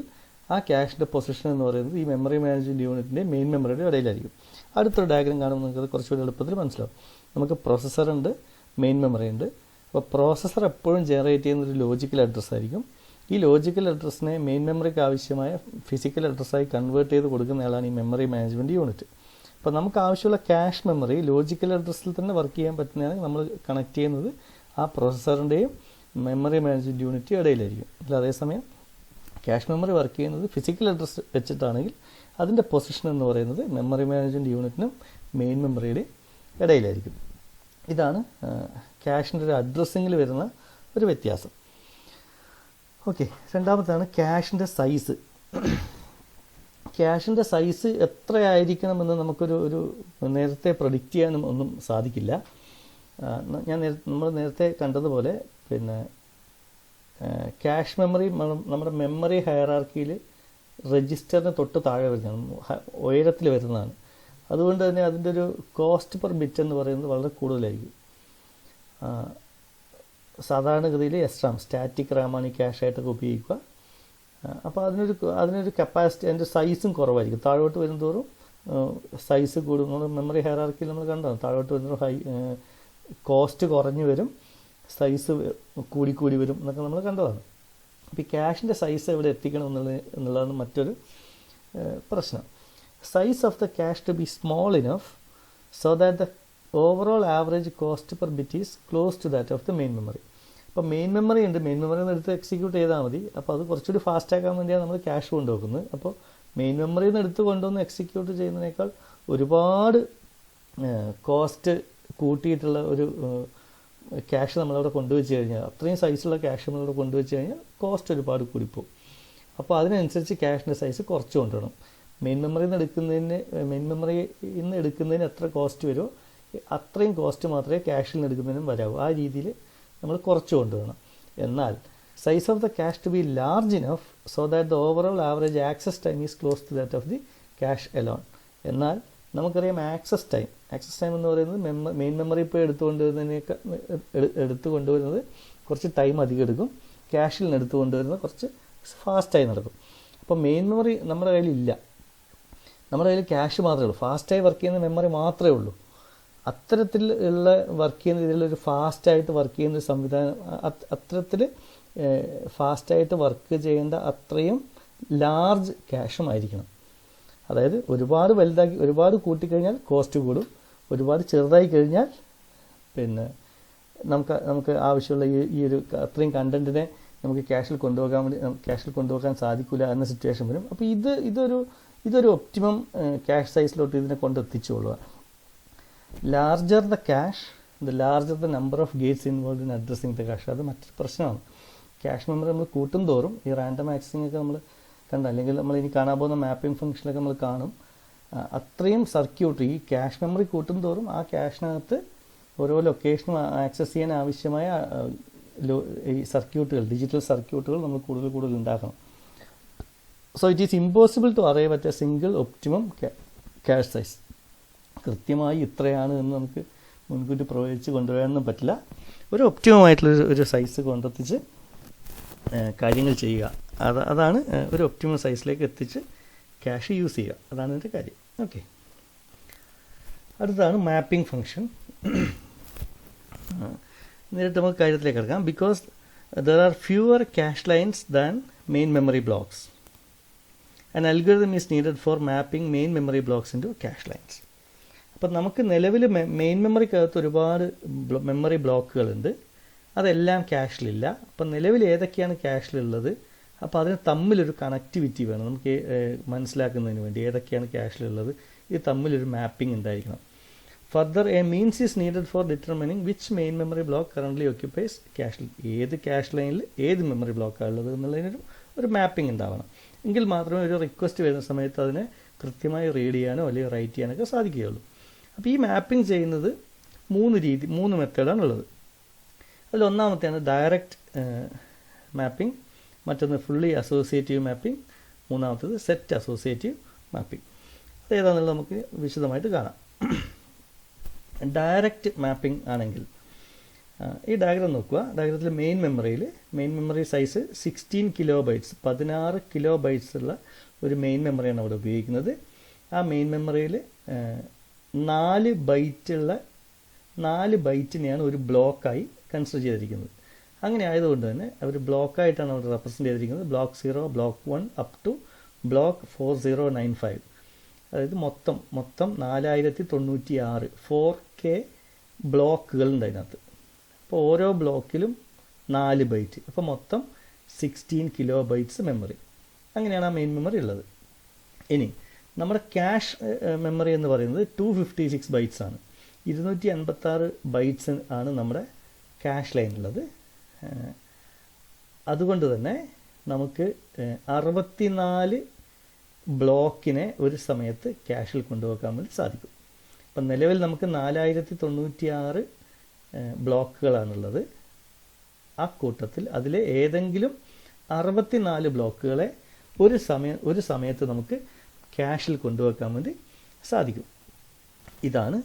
ആ ക്യാഷിൻ്റെ പൊസിഷൻ എന്ന് പറയുന്നത് ഈ മെമ്മറി മാനേജ്മെൻറ്റ് യൂണിറ്റിൻ്റെ മെയിൻ മെമ്മറിയുടെ ഇടയിലായിരിക്കും. അടുത്തൊരു ഡയഗ്രം കാണുമ്പോൾ നിങ്ങൾക്ക് കുറച്ചുകൂടി എളുപ്പത്തിൽ മനസ്സിലാവും. നമുക്ക് പ്രോസസ്സറുണ്ട്, മെയിൻ മെമ്മറി ഉണ്ട്. അപ്പോൾ പ്രോസസ്സർ എപ്പോഴും ജനറേറ്റ് ചെയ്യുന്ന ഒരു ലോജിക്കൽ അഡ്രസ്സ് ആയിരിക്കും. ഈ ലോജിക്കൽ അഡ്രസ്സിനെ മെയിൻ മെമ്മറിക്ക് ആവശ്യമായ ഫിസിക്കൽ അഡ്രസ്സായി കൺവേർട്ട് ചെയ്ത് കൊടുക്കുന്നയാളാണ് ഈ മെമ്മറി മാനേജ്മെൻറ്റ് യൂണിറ്റ്. അപ്പോൾ നമുക്ക് ആവശ്യമുള്ള ക്യാഷ് മെമ്മറി ലോജിക്കൽ അഡ്രസ്സിൽ തന്നെ വർക്ക് ചെയ്യാൻ പറ്റുന്നതാണ് നമ്മൾ കണക്ട് ചെയ്യുന്നത് ആ പ്രോസസ്സറിൻ്റെയും മെമ്മറി മാനേജ്മെൻറ്റ് യൂണിറ്റ് ഇടയിലായിരിക്കും. അല്ല അതേസമയം ക്യാഷ് മെമ്മറി വർക്ക് ചെയ്യുന്നത് ഫിസിക്കൽ അഡ്രസ്സ് വെച്ചിട്ടാണെങ്കിൽ അതിൻ്റെ പൊസിഷൻ എന്ന് പറയുന്നത് മെമ്മറി മാനേജ്മെൻറ്റ് യൂണിറ്റിനും മെയിൻ മെമ്മറിയുടെ ഇടയിലായിരിക്കും. ഇതാണ് ക്യാഷിൻ്റെ ഒരു അഡ്രസ്സിങ്ങിൽ വരുന്ന ഒരു വ്യത്യാസം. ഓക്കെ, രണ്ടാമത്താണ് ക്യാഷിൻ്റെ സൈസ്. ക്യാഷിൻ്റെ സൈസ് എത്രയായിരിക്കണമെന്ന് നമുക്കൊരു നേരത്തെ പ്രഡിക്റ്റ് ചെയ്യാനും ഒന്നും സാധിക്കില്ല. നമ്മൾ നേരത്തെ കണ്ടതുപോലെ പിന്നെ ക്യാഷ് മെമ്മറി നമ്മുടെ മെമ്മറി ഹയറാർക്കിയിൽ രജിസ്റ്ററിന് തൊട്ട് താഴെ വരുന്നതാണ്, ഉയരത്തിൽ വരുന്നതാണ്. അതുകൊണ്ട് തന്നെ അതിൻ്റെ ഒരു കോസ്റ്റ് പെർ ബിറ്റ് എന്ന് പറയുന്നത് വളരെ കൂടുതലായിരിക്കും. സാധാരണഗതിയിൽ എസ്റാം, സ്റ്റാറ്റിക് റാമാണ് ഈ ക്യാഷായിട്ടൊക്കെ ഉപയോഗിക്കുക. അപ്പോൾ അതിനൊരു കപ്പാസിറ്റി, അതിൻ്റെ സൈസും കുറവായിരിക്കും. താഴോട്ട് വരുന്നതോറും സൈസ് കൂടും. നമ്മൾ മെമ്മറി ഹയറാർക്കിയിൽ നമ്മൾ കണ്ടതാണ്, താഴോട്ട് വരുന്നതോറും കോസ്റ്റ് കുറഞ്ഞു വരും, സൈസ് കൂടിക്കൂടി വരും എന്നൊക്കെ നമ്മൾ കണ്ടതാണ്. അപ്പോൾ ഈ ക്യാഷിൻ്റെ സൈസ് എവിടെ എത്തിക്കണം എന്നുള്ളതാണ് മറ്റൊരു പ്രശ്നം. Size of the cache to be small enough so that the overall average cost per bit is close to that of the main memory. അപ്പോൾ മെയിൻ മെമ്മറി ഉണ്ട്, മെയിൻ മെമ്മറിയിൽ നിന്ന് എടുത്ത് എക്സിക്യൂട്ട് ചെയ്താൽ മതി. അപ്പോൾ അത് കുറച്ചുകൂടി ഫാസ്റ്റ് ആക്കാൻ വേണ്ടിയാണ് നമ്മൾ ക്യാഷ് കൊണ്ടുവെക്കുന്നത്. അപ്പോൾ മെയിൻ മെമ്മറിയിൽ നിന്ന് എടുത്ത് കൊണ്ടുവന്ന് എക്സിക്യൂട്ട് ചെയ്യുന്നതിനേക്കാൾ ഒരുപാട് കോസ്റ്റ് കൂട്ടിയിട്ടുള്ള ഒരു ക്യാഷ് നമ്മളവിടെ കൊണ്ടുവച്ച് കഴിഞ്ഞാൽ, അത്രയും സൈസുള്ള ക്യാഷ് നമ്മളവിടെ കൊണ്ടുവച്ച് കഴിഞ്ഞാൽ കോസ്റ്റ് ഒരുപാട് കൂടിപ്പോകും. അപ്പോൾ അതിനനുസരിച്ച് ക്യാഷിൻ്റെ സൈസ് കുറച്ച് കൊണ്ടുവരണം. മെയിൻ മെമ്മറിയിൽ നിന്ന് എടുക്കുന്നതിന് എത്ര കോസ്റ്റ് വരുമോ അത്രയും കോസ്റ്റ് മാത്രമേ ക്യാഷിൽ നിന്ന് എടുക്കുന്നതിനും വരാവൂ. ആ രീതിയിൽ നമ്മൾ കുറച്ച് കൊണ്ടുവരണം. എന്നാൽ size of the cache to be large enough so that the overall average access time is close to that of the cache alone. എന്നാൽ നമുക്കറിയാം ആക്സസ് ടൈം എന്ന് പറയുന്നത് മെയിൻ മെമ്മറി ഇപ്പോൾ എടുത്തു കൊണ്ടുവരുന്നത് കുറച്ച് ടൈം അധികം എടുക്കും, ക്യാഷിൽ നിന്ന് എടുത്തു കൊണ്ടുവരുന്നത് കുറച്ച് ഫാസ്റ്റായി നടക്കും. അപ്പോൾ മെയിൻ മെമ്മറി നമ്മുടെ കയ്യിലില്ല, നമ്മുടെ കയ്യിൽ ക്യാഷ് മാത്രമേ ഉള്ളൂ, ഫാസ്റ്റായി വർക്ക് ചെയ്യുന്ന മെമ്മറി മാത്രമേ ഉള്ളൂ. അത്തരത്തിൽ ഉള്ള വർക്ക് ചെയ്യുന്ന ഇതിലൊരു ഫാസ്റ്റായിട്ട് വർക്ക് ചെയ്യുന്ന ഒരു സംവിധാനം, അത്തരത്തിൽ ഫാസ്റ്റായിട്ട് വർക്ക് ചെയ്യേണ്ട അത്രയും ലാർജ് ക്യാഷും ആയിരിക്കണം. അതായത് ഒരുപാട് വലുതാക്കി ഒരുപാട് കൂട്ടിക്കഴിഞ്ഞാൽ കോസ്റ്റ് കൂടും, ഒരുപാട് ചെറുതായി കഴിഞ്ഞാൽ പിന്നെ നമുക്ക് ആവശ്യമുള്ള ഈ ഒരു അത്രയും കണ്ടൻറ്റിനെ നമുക്ക് ക്യാഷിൽ കൊണ്ടുപോകാൻ സാധിക്കില്ല എന്ന സിറ്റുവേഷൻ വരും. അപ്പോൾ ഇതൊരു ഒപ്റ്റിമം ക്യാഷ് സൈസിലോട്ട് ഇതിനെ കൊണ്ടെത്തിച്ചുകൊള്ളുക. Larger the cache, the larger the number of gates involve in addressing the cache. അത് മറ്റൊരു പ്രശ്നമാണ്. ക്യാഷ് മെമ്മറി നമ്മൾ കൂട്ടും തോറും ഈ റാൻഡം ആക്സസിങ് ഒക്കെ നമ്മൾ കണ്ട, അല്ലെങ്കിൽ നമ്മൾ ഇനി കാണാൻ പോകുന്ന മാപ്പിംഗ് ഫംഗ്ഷനൊക്കെ നമ്മൾ കാണും, അത്രയും സർക്യൂട്ടറി ഈ ക്യാഷ് മെമ്മറി കൂട്ടും തോറും ആ ക്യാഷിനകത്ത് ഓരോ ലൊക്കേഷനും ആക്സസ് ചെയ്യാൻ ആവശ്യമായ ഈ സർക്യൂട്ടുകൾ, ഡിജിറ്റൽ സർക്യൂട്ടുകൾ നമ്മൾ കൂടുതൽ ഉണ്ടാക്കണം. So it is impossible to arrive at a single optimum cache size. കൃത്യമായി ഇത്രയാണ് എന്ന് നമുക്ക് മുൻകൂട്ടി പ്രവചിച്ച് കൊണ്ടുവരാനൊന്നും പറ്റില്ല. ഒരു ഒപ്റ്റിമമായിട്ടുള്ള ഒരു സൈസ് കൊണ്ടെത്തിച്ച് കാര്യങ്ങൾ ചെയ്യുക, അതാണ് ഒരു ഒപ്റ്റിമം സൈസിലേക്ക് എത്തിച്ച് ക്യാഷ് യൂസ് ചെയ്യുക, അതാണ് എൻ്റെ കാര്യം. ഓക്കെ, അടുത്താണ് മാപ്പിംഗ് ഫംഗ്ഷൻ. നേരിട്ട് നമുക്ക് കാര്യത്തിലേക്ക് കിടക്കാം. Because there are fewer cash lines than main memory blocks, an algorithm is needed for mapping main memory blocks into cash lines. അപ്പം നമുക്ക് നിലവിൽ മെയിൻ മെമ്മറിക്കകത്ത് ഒരുപാട് മെമ്മറി ബ്ലോക്കുകളുണ്ട്, അതെല്ലാം ക്യാഷിലില്ല. അപ്പം നിലവിൽ ഏതൊക്കെയാണ് ക്യാഷിലുള്ളത്, അപ്പോൾ അതിന് തമ്മിലൊരു കണക്ടിവിറ്റി വേണം നമുക്ക് മനസ്സിലാക്കുന്നതിന് വേണ്ടി. ഏതൊക്കെയാണ് ക്യാഷിലുള്ളത്, ഇത് തമ്മിലൊരു മാപ്പിംഗ് ഉണ്ടായിരിക്കണം. Further A means is needed for determining which main memory block currently occupies cash. ഏത് ക്യാഷ് ലൈനിൽ ഏത് മെമ്മറി ബ്ലോക്കാണ് ഉള്ളത് എന്നുള്ളതിനൊരു മാപ്പിംഗ് ഉണ്ടാവണം. എങ്കിൽ മാത്രമേ ഒരു റിക്വസ്റ്റ് വരുന്ന സമയത്ത് അതിനെ കൃത്യമായി റീഡ് ചെയ്യാനോ അല്ലെങ്കിൽ റൈറ്റ് ചെയ്യാനൊക്കെ സാധിക്കുകയുള്ളൂ. അപ്പോൾ ഈ മാപ്പിംഗ് ചെയ്യുന്നത് മൂന്ന് മെത്തേഡാണുള്ളത്. അതിലൊന്നാമത്തെയാണ് ഡയറക്റ്റ് മാപ്പിംഗ്, മറ്റൊന്ന് ഫുള്ളി അസോസിയേറ്റീവ് മാപ്പിംഗ്, മൂന്നാമത്തേത് സെറ്റ് അസോസിയേറ്റീവ് മാപ്പിംഗ്. അതേതാണെന്നുള്ളത് നമുക്ക് വിശദമായിട്ട് കാണാം. ഡയറക്റ്റ് മാപ്പിംഗ് ആണെങ്കിൽ ഈ ഡയഗ്രം നോക്കുക. ഡയഗ്രത്തിൽ main memory size 16 KB, 16 KB ഉള്ള ഒരു മെയിൻ മെമ്മറിയാണ് അവിടെ ഉപയോഗിക്കുന്നത്. ആ മെയിൻ മെമ്മറിയിൽ 4 ബൈറ്റിനെയാണ് ഒരു ബ്ലോക്കായി കൺസിഡർ ചെയ്തിരിക്കുന്നത്. അങ്ങനെ ആയതുകൊണ്ട് തന്നെ അവർ ബ്ലോക്കായിട്ടാണ് അവിടെ റെപ്രസെൻ്റ് ചെയ്തിരിക്കുന്നത്. Block 0, block 1 up to block 4095. അതായത് മൊത്തം 4096 4K ബ്ലോക്കുകളുണ്ട് അതിനകത്ത്. അപ്പോൾ ഓരോ ബ്ലോക്കിലും 4 ബൈറ്റ്, അപ്പോൾ മൊത്തം 16 KB മെമ്മറി. അങ്ങനെയാണ് ആ മെയിൻ മെമ്മറി ഉള്ളത്. ഇനി നമ്മുടെ ക്യാഷ് മെമ്മറി എന്ന് പറയുന്നത് 256 ബൈറ്റ്സ് ആണ്. 256 ബൈറ്റ്സ് ആണ് നമ്മുടെ ക്യാഷ് ലൈനുള്ളത്. അതുകൊണ്ട് തന്നെ നമുക്ക് 64 ബ്ലോക്കിനെ ഒരു സമയത്ത് ക്യാഷിൽ കൊണ്ടുപോകാൻ വേണ്ടി സാധിക്കും. അപ്പം നിലവിൽ നമുക്ക് 4096 ബ്ലോക്കുകളാണുള്ളത്. ആ കൂട്ടത്തിൽ അതിലെ ഏതെങ്കിലും 64 ബ്ലോക്കുകളെ ഒരു സമയത്ത് നമുക്ക് ക്യാഷിൽ കൊണ്ടുവെക്കാൻ വേണ്ടി സാധിക്കും. ഇതാണ്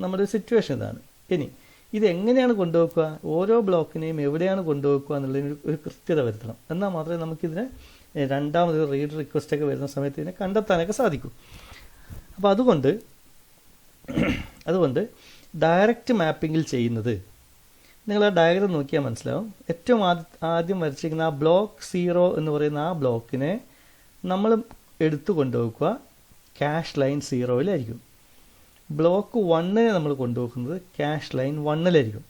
നമ്മുടെ സിറ്റുവേഷൻ. ഇതാണ്. ഇനി ഇതെങ്ങനെയാണ് കൊണ്ടുവെക്കുക, ഓരോ ബ്ലോക്കിനെയും എവിടെയാണ് കൊണ്ടുവെക്കുക എന്നുള്ളതിന് ഒരു കൃത്യത വരുത്തണം. എന്നാൽ മാത്രമേ നമുക്കിതിനെ രണ്ടാമത് റീഡ് റിക്വസ്റ്റൊക്കെ വരുന്ന സമയത്ത് ഇതിനെ കണ്ടെത്താനൊക്കെ സാധിക്കും. അപ്പോൾ അതുകൊണ്ട് ഡയറക്റ്റ് മാപ്പിങ്ങിൽ ചെയ്യുന്നത്, നിങ്ങൾ ആ ഡയഗ്രം നോക്കിയാൽ മനസ്സിലാവും. ഏറ്റവും ആദ്യം വരച്ചിരിക്കുന്ന ആ ബ്ലോക്ക് 0 എന്ന് പറയുന്ന ആ ബ്ലോക്കിനെ നമ്മൾ എടുത്തു കൊണ്ടുവെക്കുക ക്യാഷ് ലൈൻ 0-ലായിരിക്കും. ബ്ലോക്ക് 1നെ നമ്മൾ കൊണ്ടുപോകുന്നത് ക്യാഷ് ലൈൻ 1-ലായിരിക്കും.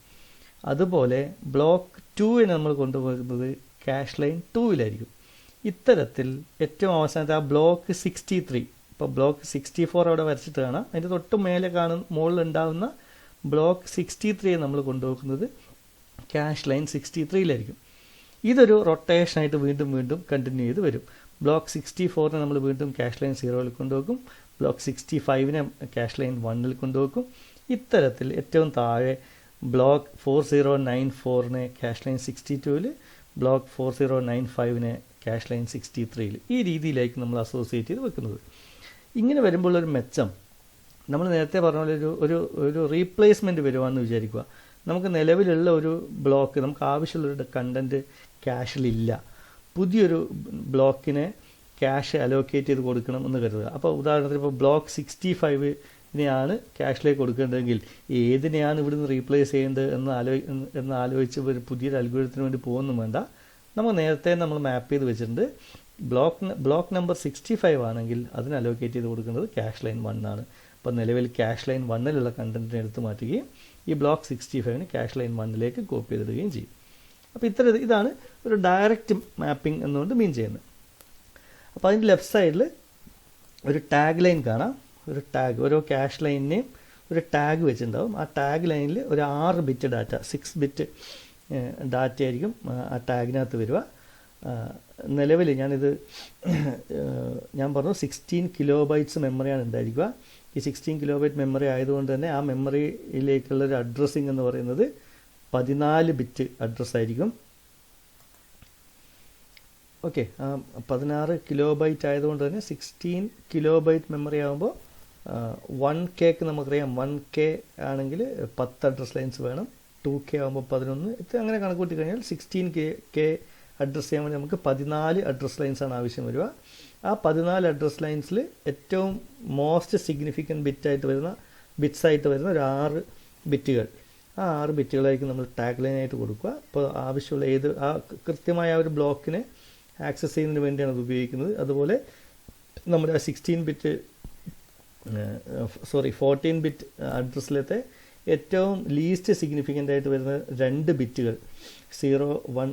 അതുപോലെ ബ്ലോക്ക് 2നെ നമ്മൾ കൊണ്ടുപോകുന്നത് ക്യാഷ് ലൈൻ 2-ലായിരിക്കും. ഇത്തരത്തിൽ ഏറ്റവും അവസാനത്തെ ആ ബ്ലോക്ക് 63, ഇപ്പോൾ ബ്ലോക്ക് 64 അവിടെ വരച്ചിട്ട് കാണാം. അതിൻ്റെ തൊട്ട് മേലെ മുകളിലുണ്ടാകുന്ന ബ്ലോക്ക് 63 നമ്മൾ കൊണ്ടുപോകുന്നത് ക്യാഷ് ലൈൻ 63-ലായിരിക്കും. ഇതൊരു റൊട്ടേഷനായിട്ട് വീണ്ടും കണ്ടിന്യൂ ചെയ്ത് വരും. ബ്ലോക്ക് 64നെ നമ്മൾ വീണ്ടും ക്യാഷ് ലൈൻ 0-ൽ കൊണ്ടുവെക്കും. ബ്ലോക്ക് 65നെ ക്യാഷ് ലൈൻ 1-ൽ കൊണ്ടുവെക്കും. ഇത്തരത്തിൽ ഏറ്റവും താഴെ ബ്ലോക്ക് 4094നെ ക്യാഷ് ലൈൻ 62-ൽ, ബ്ലോക്ക് 4095നെ ക്യാഷ് ലൈൻ 63-ൽ, ഈ രീതിയിലേക്ക് നമ്മൾ അസോസിയേറ്റ് ചെയ്ത് വെക്കുന്നത്. ഇങ്ങനെ വരുമ്പോൾ ഒരു മെച്ചം, നമ്മൾ നേരത്തെ പറഞ്ഞ പോലെ ഒരു റീപ്ലേസ്മെൻറ്റ് വരുവാണെന്ന് വിചാരിക്കുക. നമുക്ക് നിലവിലുള്ള ഒരു ബ്ലോക്ക്, നമുക്ക് ആവശ്യമുള്ളൊരു കണ്ടൻറ്റ് ക്യാഷിലില്ല, പുതിയൊരു ബ്ലോക്കിനെ ക്യാഷ് അലോക്കേറ്റ് ചെയ്ത് കൊടുക്കണം എന്ന് കരുതുക. അപ്പോൾ ഉദാഹരണത്തിന് ഇപ്പോൾ ബ്ലോക്ക് 65 ഇതിനെയാണ് ക്യാഷിലേക്ക് കൊടുക്കേണ്ടതെങ്കിൽ ഏതിനെയാണ് ഇവിടുന്ന് റീപ്ലേസ് ചെയ്യേണ്ടത് എന്ന് ആലോചിച്ച് ഒരു പുതിയൊരു അൽഗോരിതത്തിന് വേണ്ടി പോകുന്നു വേണ്ട. നമ്മൾ നേരത്തെ നമ്മൾ മാപ്പ് ചെയ്ത് വെച്ചിട്ടുണ്ട്. ബ്ലോക്ക് നമ്പർ 65 ആണെങ്കിൽ അതിന് അലോക്കേറ്റ് ചെയ്ത് കൊടുക്കേണ്ടത് ക്യാഷ് ലൈൻ 1 ആണ്. അപ്പോൾ നിലവിൽ ക്യാഷ് ലൈൻ 1-ലുള്ള കണ്ടൻറ്റിനെ എടുത്ത് മാറ്റുകയും ഈ ബ്ലോക്ക് 65-ന് ക്യാഷ് ലൈൻ 1-ലേക്ക് കോപ്പി ചെയ്തിടുകയും ചെയ്യും. അപ്പോൾ ഇതാണ് ഒരു ഡയറക്റ്റ് മാപ്പിംഗ് എന്നുകൊണ്ട് മീൻ ചെയ്യുന്നത്. അപ്പോൾ അതിൻ്റെ ലെഫ്റ്റ് സൈഡിൽ ഒരു ടാഗ് ലൈൻ കാണാം. ഒരു ടാഗ്, ഓരോ ക്യാഷ് ലൈനിനെയും ഒരു ടാഗ് വെച്ചിട്ടുണ്ടാവും. ആ ടാഗ് ലൈനിൽ ഒരു 6 ബിറ്റ് ഡാറ്റ, 6 ബിറ്റ് ഡാറ്റ ആയിരിക്കും ആ ടാഗിനകത്ത് വരിക. നിലവിൽ ഞാൻ പറഞ്ഞു 16 കിലോബൈറ്റ്സ് മെമ്മറിയാണ് ഉണ്ടായിരിക്കുക. ഈ 16 കിലോബൈറ്റ് മെമ്മറി ആയതുകൊണ്ട് തന്നെ ആ മെമ്മറിയിലേക്കുള്ളൊരു അഡ്രസ്സിങ് എന്ന് പറയുന്നത് 14 ബിറ്റ് അഡ്രസ്സായിരിക്കും. ഓക്കെ, 16 കിലോബൈറ്റ് ആയതുകൊണ്ട് തന്നെ 16 കിലോബൈറ്റ് മെമ്മറി ആകുമ്പോൾ 1Kക്ക് നമുക്കറിയാം 1K ആണെങ്കിൽ 10 അഡ്രസ് ലൈൻസ് വേണം. 2K ആകുമ്പോൾ 11. ഇത് അങ്ങനെ കണക്ക് കൂട്ടി കഴിഞ്ഞാൽ 16K അഡ്രസ്സ് ചെയ്യാൻ വേണ്ടി നമുക്ക് 14 അഡ്രസ് ലൈൻസാണ് ആവശ്യം വരിക. ആ 14 അഡ്രസ് ലൈൻസിൽ ഏറ്റവും മോസ്റ്റ് സിഗ്നിഫിക്കൻറ്റ് ബിറ്റ്സായിട്ട് വരുന്ന ഒരു 6 ബിറ്റുകൾ, ആ 6 ബിറ്റുകളായിരിക്കും നമ്മൾ ടാഗ് ലൈനായിട്ട് കൊടുക്കുക. അപ്പോൾ ആവശ്യമുള്ള കൃത്യമായ ആ ഒരു ബ്ലോക്കിനെ ആക്സസ് ചെയ്യുന്നതിന് വേണ്ടിയാണ് അത് ഉപയോഗിക്കുന്നത്. അതുപോലെ നമ്മുടെ 14 ബിറ്റ് അഡ്രസ്സിലത്തെ ഏറ്റവും ലീസ്റ്റ് സിഗ്നിഫിക്കൻ്റ് ആയിട്ട് വരുന്ന 2 ബിറ്റുകൾ 0, 1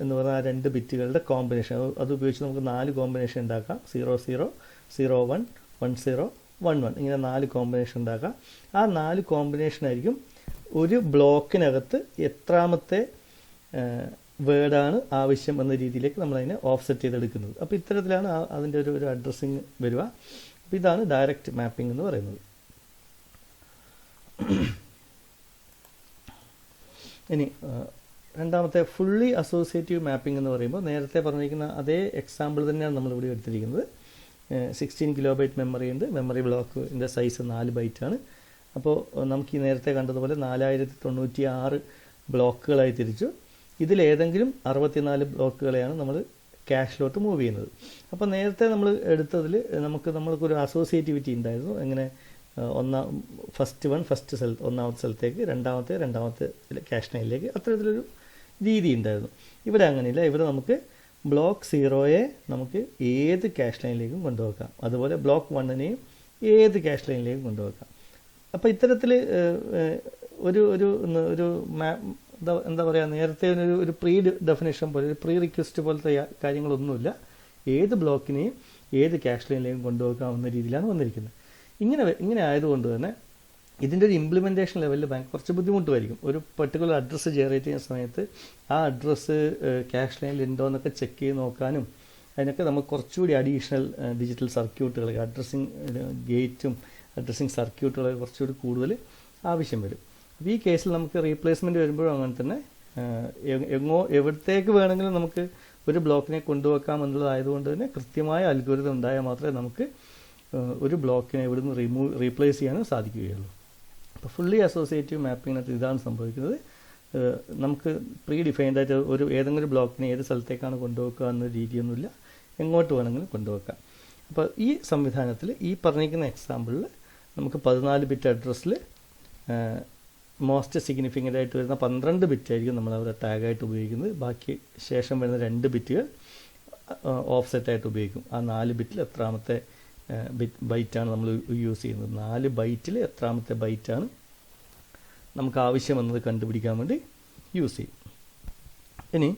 എന്ന് പറഞ്ഞ ആ 2 ബിറ്റുകളുടെ കോമ്പിനേഷൻ, അത് ഉപയോഗിച്ച് നമുക്ക് 4 കോമ്പിനേഷൻ ഉണ്ടാക്കാം. 00, 01, 10, 11 ഇങ്ങനെ 4 കോമ്പിനേഷൻ ഉണ്ടാക്കാം. ആ 4 കോമ്പിനേഷനായിരിക്കും ഒരു ബ്ലോക്കിനകത്ത് എത്രാമത്തെ വേർഡാണ് ആവശ്യം എന്ന രീതിയിലേക്ക് നമ്മളതിനെ ഓഫ്സെറ്റ് ചെയ്തെടുക്കുന്നത്. അപ്പോൾ ഇത്തരത്തിലാണ് അതിൻ്റെ ഒരു അഡ്രസ്സിങ് വരിക. അപ്പോൾ ഇതാണ് ഡയറക്റ്റ് മാപ്പിംഗ് എന്ന് പറയുന്നത്. ഇനി രണ്ടാമത്തെ ഫുള്ളി അസോസിയേറ്റീവ് മാപ്പിംഗ് എന്ന് പറയുമ്പോൾ നേരത്തെ പറഞ്ഞിരിക്കുന്ന അതേ എക്സാമ്പിൾ തന്നെയാണ് നമ്മളിവിടെ എടുത്തിരിക്കുന്നത്. 16 കിലോബൈറ്റ് മെമ്മറി ഉണ്ട്. മെമ്മറി ബ്ലോക്കിൻ്റെ സൈസ് 4 ബൈറ്റാണ്. അപ്പോൾ നമുക്ക് ഈ നേരത്തെ കണ്ടതുപോലെ 4096 ബ്ലോക്കുകളായി തിരിച്ചു. ഇതിലേതെങ്കിലും 64 ബ്ലോക്കുകളെയാണ് നമ്മൾ ക്യാഷിലോട്ട് മൂവ് ചെയ്യുന്നത്. അപ്പോൾ നേരത്തെ നമ്മൾ എടുത്തതിൽ നമ്മൾക്കൊരു അസോസിയേറ്റിവിറ്റി ഉണ്ടായിരുന്നു. എങ്ങനെ ഒന്നാമത്തെ സ്ഥലത്തേക്ക്, രണ്ടാമത്തെ ക്യാഷ് ലൈനിലേക്ക്, അത്തരത്തിലൊരു രീതി ഉണ്ടായിരുന്നു. ഇവിടെ അങ്ങനെയില്ല. ഇവിടെ നമുക്ക് ബ്ലോക്ക് 0-യെ നമുക്ക് ഏത് ക്യാഷ് ലൈനിലേക്കും കൊണ്ടുപോകാം. അതുപോലെ ബ്ലോക്ക് 1-നെയും ഏത് ക്യാഷ് ലൈനിലേക്കും കൊണ്ടുപോകാം. അപ്പോൾ ഇത്തരത്തിൽ ഒരു എന്താ പറയുക, നേരത്തെ ഒരു പ്രീ ഡെഫിനേഷൻ പോലെ, ഒരു പ്രീ റിക്വസ്റ്റ് പോലത്തെ കാര്യങ്ങളൊന്നുമില്ല. ഏത് ബ്ലോക്കിനെയും ഏത് ക്യാഷ് ലൈനിലേക്കും കൊണ്ടുപോകാവുന്ന രീതിയിലാണ് വന്നിരിക്കുന്നത്. ഇങ്ങനെ ആയതുകൊണ്ട് തന്നെ ഇതിൻ്റെ ഒരു ഇംപ്ലിമെൻറ്റേഷൻ ലെവലിൽ കുറച്ച് ബുദ്ധിമുട്ടുമായിരിക്കും. ഒരു പർട്ടിക്കുലർ അഡ്രസ്സ് ജനറേറ്റ് ചെയ്യുന്ന സമയത്ത് ആ അഡ്രസ്സ് ക്യാഷ് ലൈനിൽ ഉണ്ടോ എന്നൊക്കെ ചെക്ക് ചെയ്ത് നോക്കാനും അതിനൊക്കെ നമുക്ക് കുറച്ചുകൂടി അഡീഷണൽ ഡിജിറ്റൽ സർക്യൂട്ടുകൾ, അഡ്രസ്സിങ് ഗേറ്റും അഡ്രസ്സിങ് സർക്യൂട്ടുകളൊക്കെ കുറച്ചുകൂടി കൂടുതൽ ആവശ്യം വരും. അപ്പോൾ ഈ കേസിൽ നമുക്ക് റീപ്ലേസ്മെൻറ്റ് വരുമ്പോഴും അങ്ങനെ തന്നെ എവിടത്തേക്ക് വേണമെങ്കിലും നമുക്ക് ഒരു ബ്ലോക്കിനെ കൊണ്ടുവെക്കാം എന്നുള്ളതായതുകൊണ്ട് തന്നെ കൃത്യമായ അൽഗോരിതം ഉണ്ടായാൽ മാത്രമേ നമുക്ക് ഒരു ബ്ലോക്കിനെ ഇവിടുന്ന് റീപ്ലേസ് ചെയ്യാനും സാധിക്കുകയുള്ളൂ. അപ്പോൾ ഫുള്ളി അസോസിയേറ്റീവ് മാപ്പിങ്ങിനകത്ത് ഇതാണ് സംഭവിക്കുന്നത്. നമുക്ക് പ്രീ ഡിഫൈൻഡ് ആയിട്ട് ഏതെങ്കിലും ബ്ലോക്കിനെ ഏത് സ്ഥലത്തേക്കാണ് കൊണ്ടുവെക്കുക എന്ന രീതിയൊന്നുമില്ല, എങ്ങോട്ട് വേണമെങ്കിലും കൊണ്ടുവെക്കാം. അപ്പോൾ ഈ സംവിധാനത്തിൽ ഈ പറഞ്ഞിരിക്കുന്ന എക്സാമ്പിളിൽ നമുക്ക് 14 ബിറ്റ് അഡ്രസ്സിൽ മോസ്റ്റ് സിഗ്നിഫിക്കൻ്റ് ആയിട്ട് വരുന്ന 12 ബിറ്റ് ആയിരിക്കും നമ്മളവിടെ ടാഗായിട്ട് ഉപയോഗിക്കുന്നത്. ബാക്കി ശേഷം വരുന്ന 2 ബിറ്റുകൾ ഓഫ്സെറ്റായിട്ട് ഉപയോഗിക്കും. ആ 4 ബിറ്റിൽ എത്രാമത്തെ ബൈറ്റാണ് നമ്മൾ യൂസ് ചെയ്യുന്നത്, 4 ബൈറ്റിൽ എത്രാമത്തെ ബൈറ്റാണ് നമുക്ക് ആവശ്യമെന്നത് കണ്ടുപിടിക്കാൻ വേണ്ടി യൂസ് ചെയ്യും. ഇനി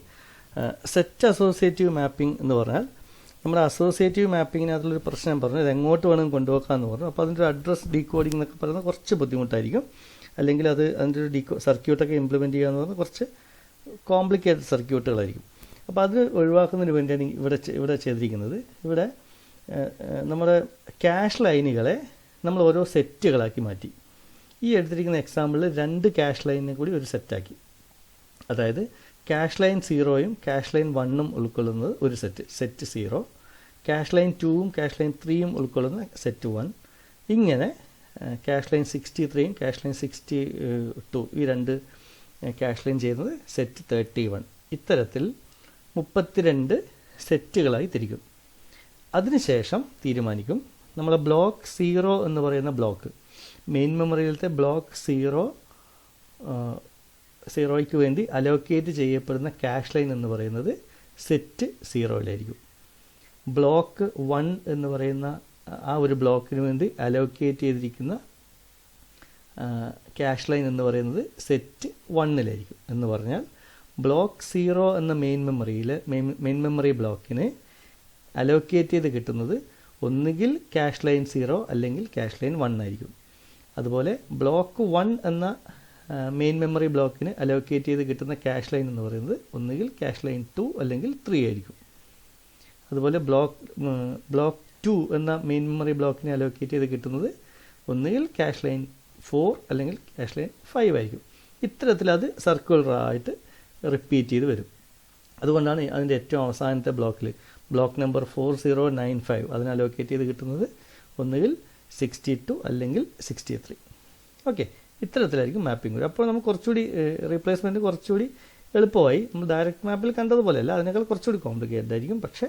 സെറ്റ് അസോസിയേറ്റീവ് മാപ്പിംഗ് എന്ന് പറഞ്ഞാൽ നമ്മുടെ അസോസിയേറ്റീവ് മാപ്പിങ്ങിനകത്തുള്ളൊരു പ്രശ്നം പറഞ്ഞു, ഇത് എങ്ങോട്ട് വേണമെങ്കിൽ കൊണ്ടുപോകാമെന്ന് പറഞ്ഞു. അപ്പോൾ അതിൻ്റെ ഒരു അഡ്രസ് ഡീകോഡിംഗ് എന്നൊക്കെ പറയുന്നത് കുറച്ച് ബുദ്ധിമുട്ടായിരിക്കും. അല്ലെങ്കിൽ അതിൻ്റെ ഒരു സർക്യൂട്ടൊക്കെ ഇംപ്ലിമെൻറ്റ് ചെയ്യുക എന്ന് പറഞ്ഞാൽ കുറച്ച് കോംപ്ലിക്കേറ്റഡ് സർക്യൂട്ടുകളായിരിക്കും. അപ്പോൾ അത് ഒഴിവാക്കുന്നതിന് വേണ്ടിയാണ് ഇവിടെ ചെയ്തിരിക്കുന്നത്. ഇവിടെ നമ്മുടെ ക്യാഷ് ലൈനുകളെ നമ്മൾ ഓരോ സെറ്റുകളാക്കി മാറ്റി. ഈ എടുത്തിരിക്കുന്ന എക്സാമ്പിളിൽ 2 ക്യാഷ് ലൈനിനെ കൂടി ഒരു സെറ്റാക്കി. അതായത് ക്യാഷ് ലൈൻ 0-യും ക്യാഷ് ലൈൻ 1-ഉം ഉൾക്കൊള്ളുന്നത് ഒരു സെറ്റ് 0, ക്യാഷ് ലൈൻ 2-ഉം ക്യാഷ് ലൈൻ 3-യും ഉൾക്കൊള്ളുന്ന സെറ്റ് 1. ഇങ്ങനെ ക്യാഷ് ലൈൻ 63-യും ക്യാഷ് ലൈൻ 62 ഈ 2 ക്യാഷ് ലൈൻ ചെയ്യുന്നത് സെറ്റ് 31. ഇത്തരത്തിൽ 32 സെറ്റുകളായി തിരിക്കും. അതിനുശേഷം തീരുമാനിക്കും നമ്മളെ ബ്ലോക്ക് 0 എന്ന് പറയുന്ന ബ്ലോക്ക് മെയിൻ മെമ്മറിയിലത്തെ ബ്ലോക്ക് 0യ്ക്ക് വേണ്ടി അലോക്കേറ്റ് ചെയ്യപ്പെടുന്ന ക്യാഷ് ലൈൻ എന്ന് പറയുന്നത് സെറ്റ് 0-ലായിരിക്കും. ബ്ലോക്ക് 1 എന്ന് പറയുന്ന ആ ഒരു ബ്ലോക്കിന് വേണ്ടി അലോക്കേറ്റ് ചെയ്തിരിക്കുന്ന ക്യാഷ് ലൈൻ എന്ന് പറയുന്നത് സെറ്റ് 1-ലായിരിക്കും. എന്ന് പറഞ്ഞാൽ ബ്ലോക്ക് 0 എന്ന മെയിൻ മെമ്മറി ബ്ലോക്കിന് അലോക്കേറ്റ് ചെയ്ത് കിട്ടുന്നത് ഒന്നുകിൽ ക്യാഷ് ലൈൻ 0 അല്ലെങ്കിൽ ക്യാഷ് ലൈൻ 1 ആയിരിക്കും. അതുപോലെ ബ്ലോക്ക് 1 എന്ന മെയിൻ മെമ്മറി ബ്ലോക്കിന് അലോക്കേറ്റ് ചെയ്ത് കിട്ടുന്ന ക്യാഷ് ലൈൻ എന്ന് പറയുന്നത് ഒന്നുകിൽ ക്യാഷ് ലൈൻ 2 അല്ലെങ്കിൽ 3 ആയിരിക്കും. അതുപോലെ ബ്ലോക്ക് 2 എന്ന മെയിൻ മെമ്മറി ബ്ലോക്കിന് അലോക്കേറ്റ് ചെയ്ത് കിട്ടുന്നത് ഒന്നുകിൽ ക്യാഷ് ലൈൻ 4 അല്ലെങ്കിൽ ക്യാഷ് ലൈൻ 5 ആയിരിക്കും. ഇത്തരത്തിൽ അത് സർക്കുലറായിട്ട് റിപ്പീറ്റ് ചെയ്ത് വരും. അതുകൊണ്ടാണ് അതിൻ്റെ ഏറ്റവും അവസാനത്തെ ബ്ലോക്ക് നമ്പർ 4095 അതിന് അലോക്കേറ്റ് ചെയ്ത് കിട്ടുന്നത് ഒന്നുകിൽ 62 അല്ലെങ്കിൽ 63. ഓക്കെ, ഇത്തരത്തിലായിരിക്കും മാപ്പിംഗ് വരും. അപ്പോൾ നമുക്ക് കുറച്ചുകൂടി റീപ്ലേസ്മെൻറ്റ് കുറച്ചുകൂടി എളുപ്പമായി. നമ്മൾ ഡയറക്റ്റ് മാപ്പിൽ കണ്ടതുപോലെയല്ല, അതിനേക്കാൾ കുറച്ചുകൂടി കോംപ്ലിക്കേറ്റഡ് ആയിരിക്കും. പക്ഷേ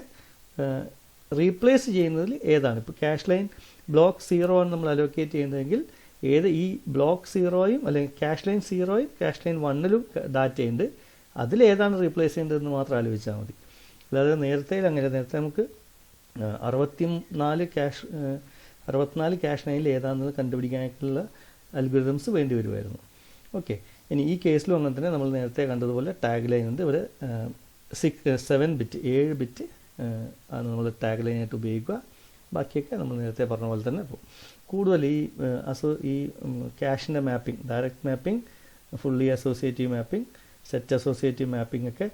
റീപ്ലേസ് ചെയ്യുന്നതിൽ ഏതാണ് ഇപ്പോൾ ക്യാഷ് ലൈൻ ബ്ലോക്ക് 0 ആണ് നമ്മൾ അലോക്കേറ്റ് ചെയ്യുന്നതെങ്കിൽ ഈ ബ്ലോക്ക് 0യും അല്ലെങ്കിൽ ക്യാഷ് ലൈൻ 0യും ക്യാഷ് ലൈൻ 1ലും ഡാറ്റയുണ്ട്, അതിലേതാണ് റീപ്ലേസ് ചെയ്യേണ്ടതെന്ന് മാത്രം ആലോചിച്ചാൽ മതി. അല്ലാതെ നേരത്തെ നമുക്ക് 64 ക്യാഷ് ലൈനിൽ ഏതാണെന്ന് കണ്ടുപിടിക്കാനായിട്ടുള്ള അൽഗോരിതംസ് വേണ്ടി വരുമായിരുന്നു. ഓക്കെ, ഇനി ഈ കേസിലും അങ്ങനെ തന്നെ നമ്മൾ നേരത്തെ കണ്ടതുപോലെ ടാഗ് ലൈൻ ഉണ്ട്. ഇവിടെ 7 ബിറ്റ് ആണ് നമ്മൾ ടാഗ് ലൈനായിട്ട് ഉപയോഗിക്കുക. ബാക്കിയൊക്കെ നമ്മൾ നേരത്തെ പറഞ്ഞ പോലെ തന്നെ പോകും. കൂടുതൽ ഈ ക്യാഷിൻ്റെ mapping, direct mapping, fully associative mapping, set associative mapping ഒക്കെ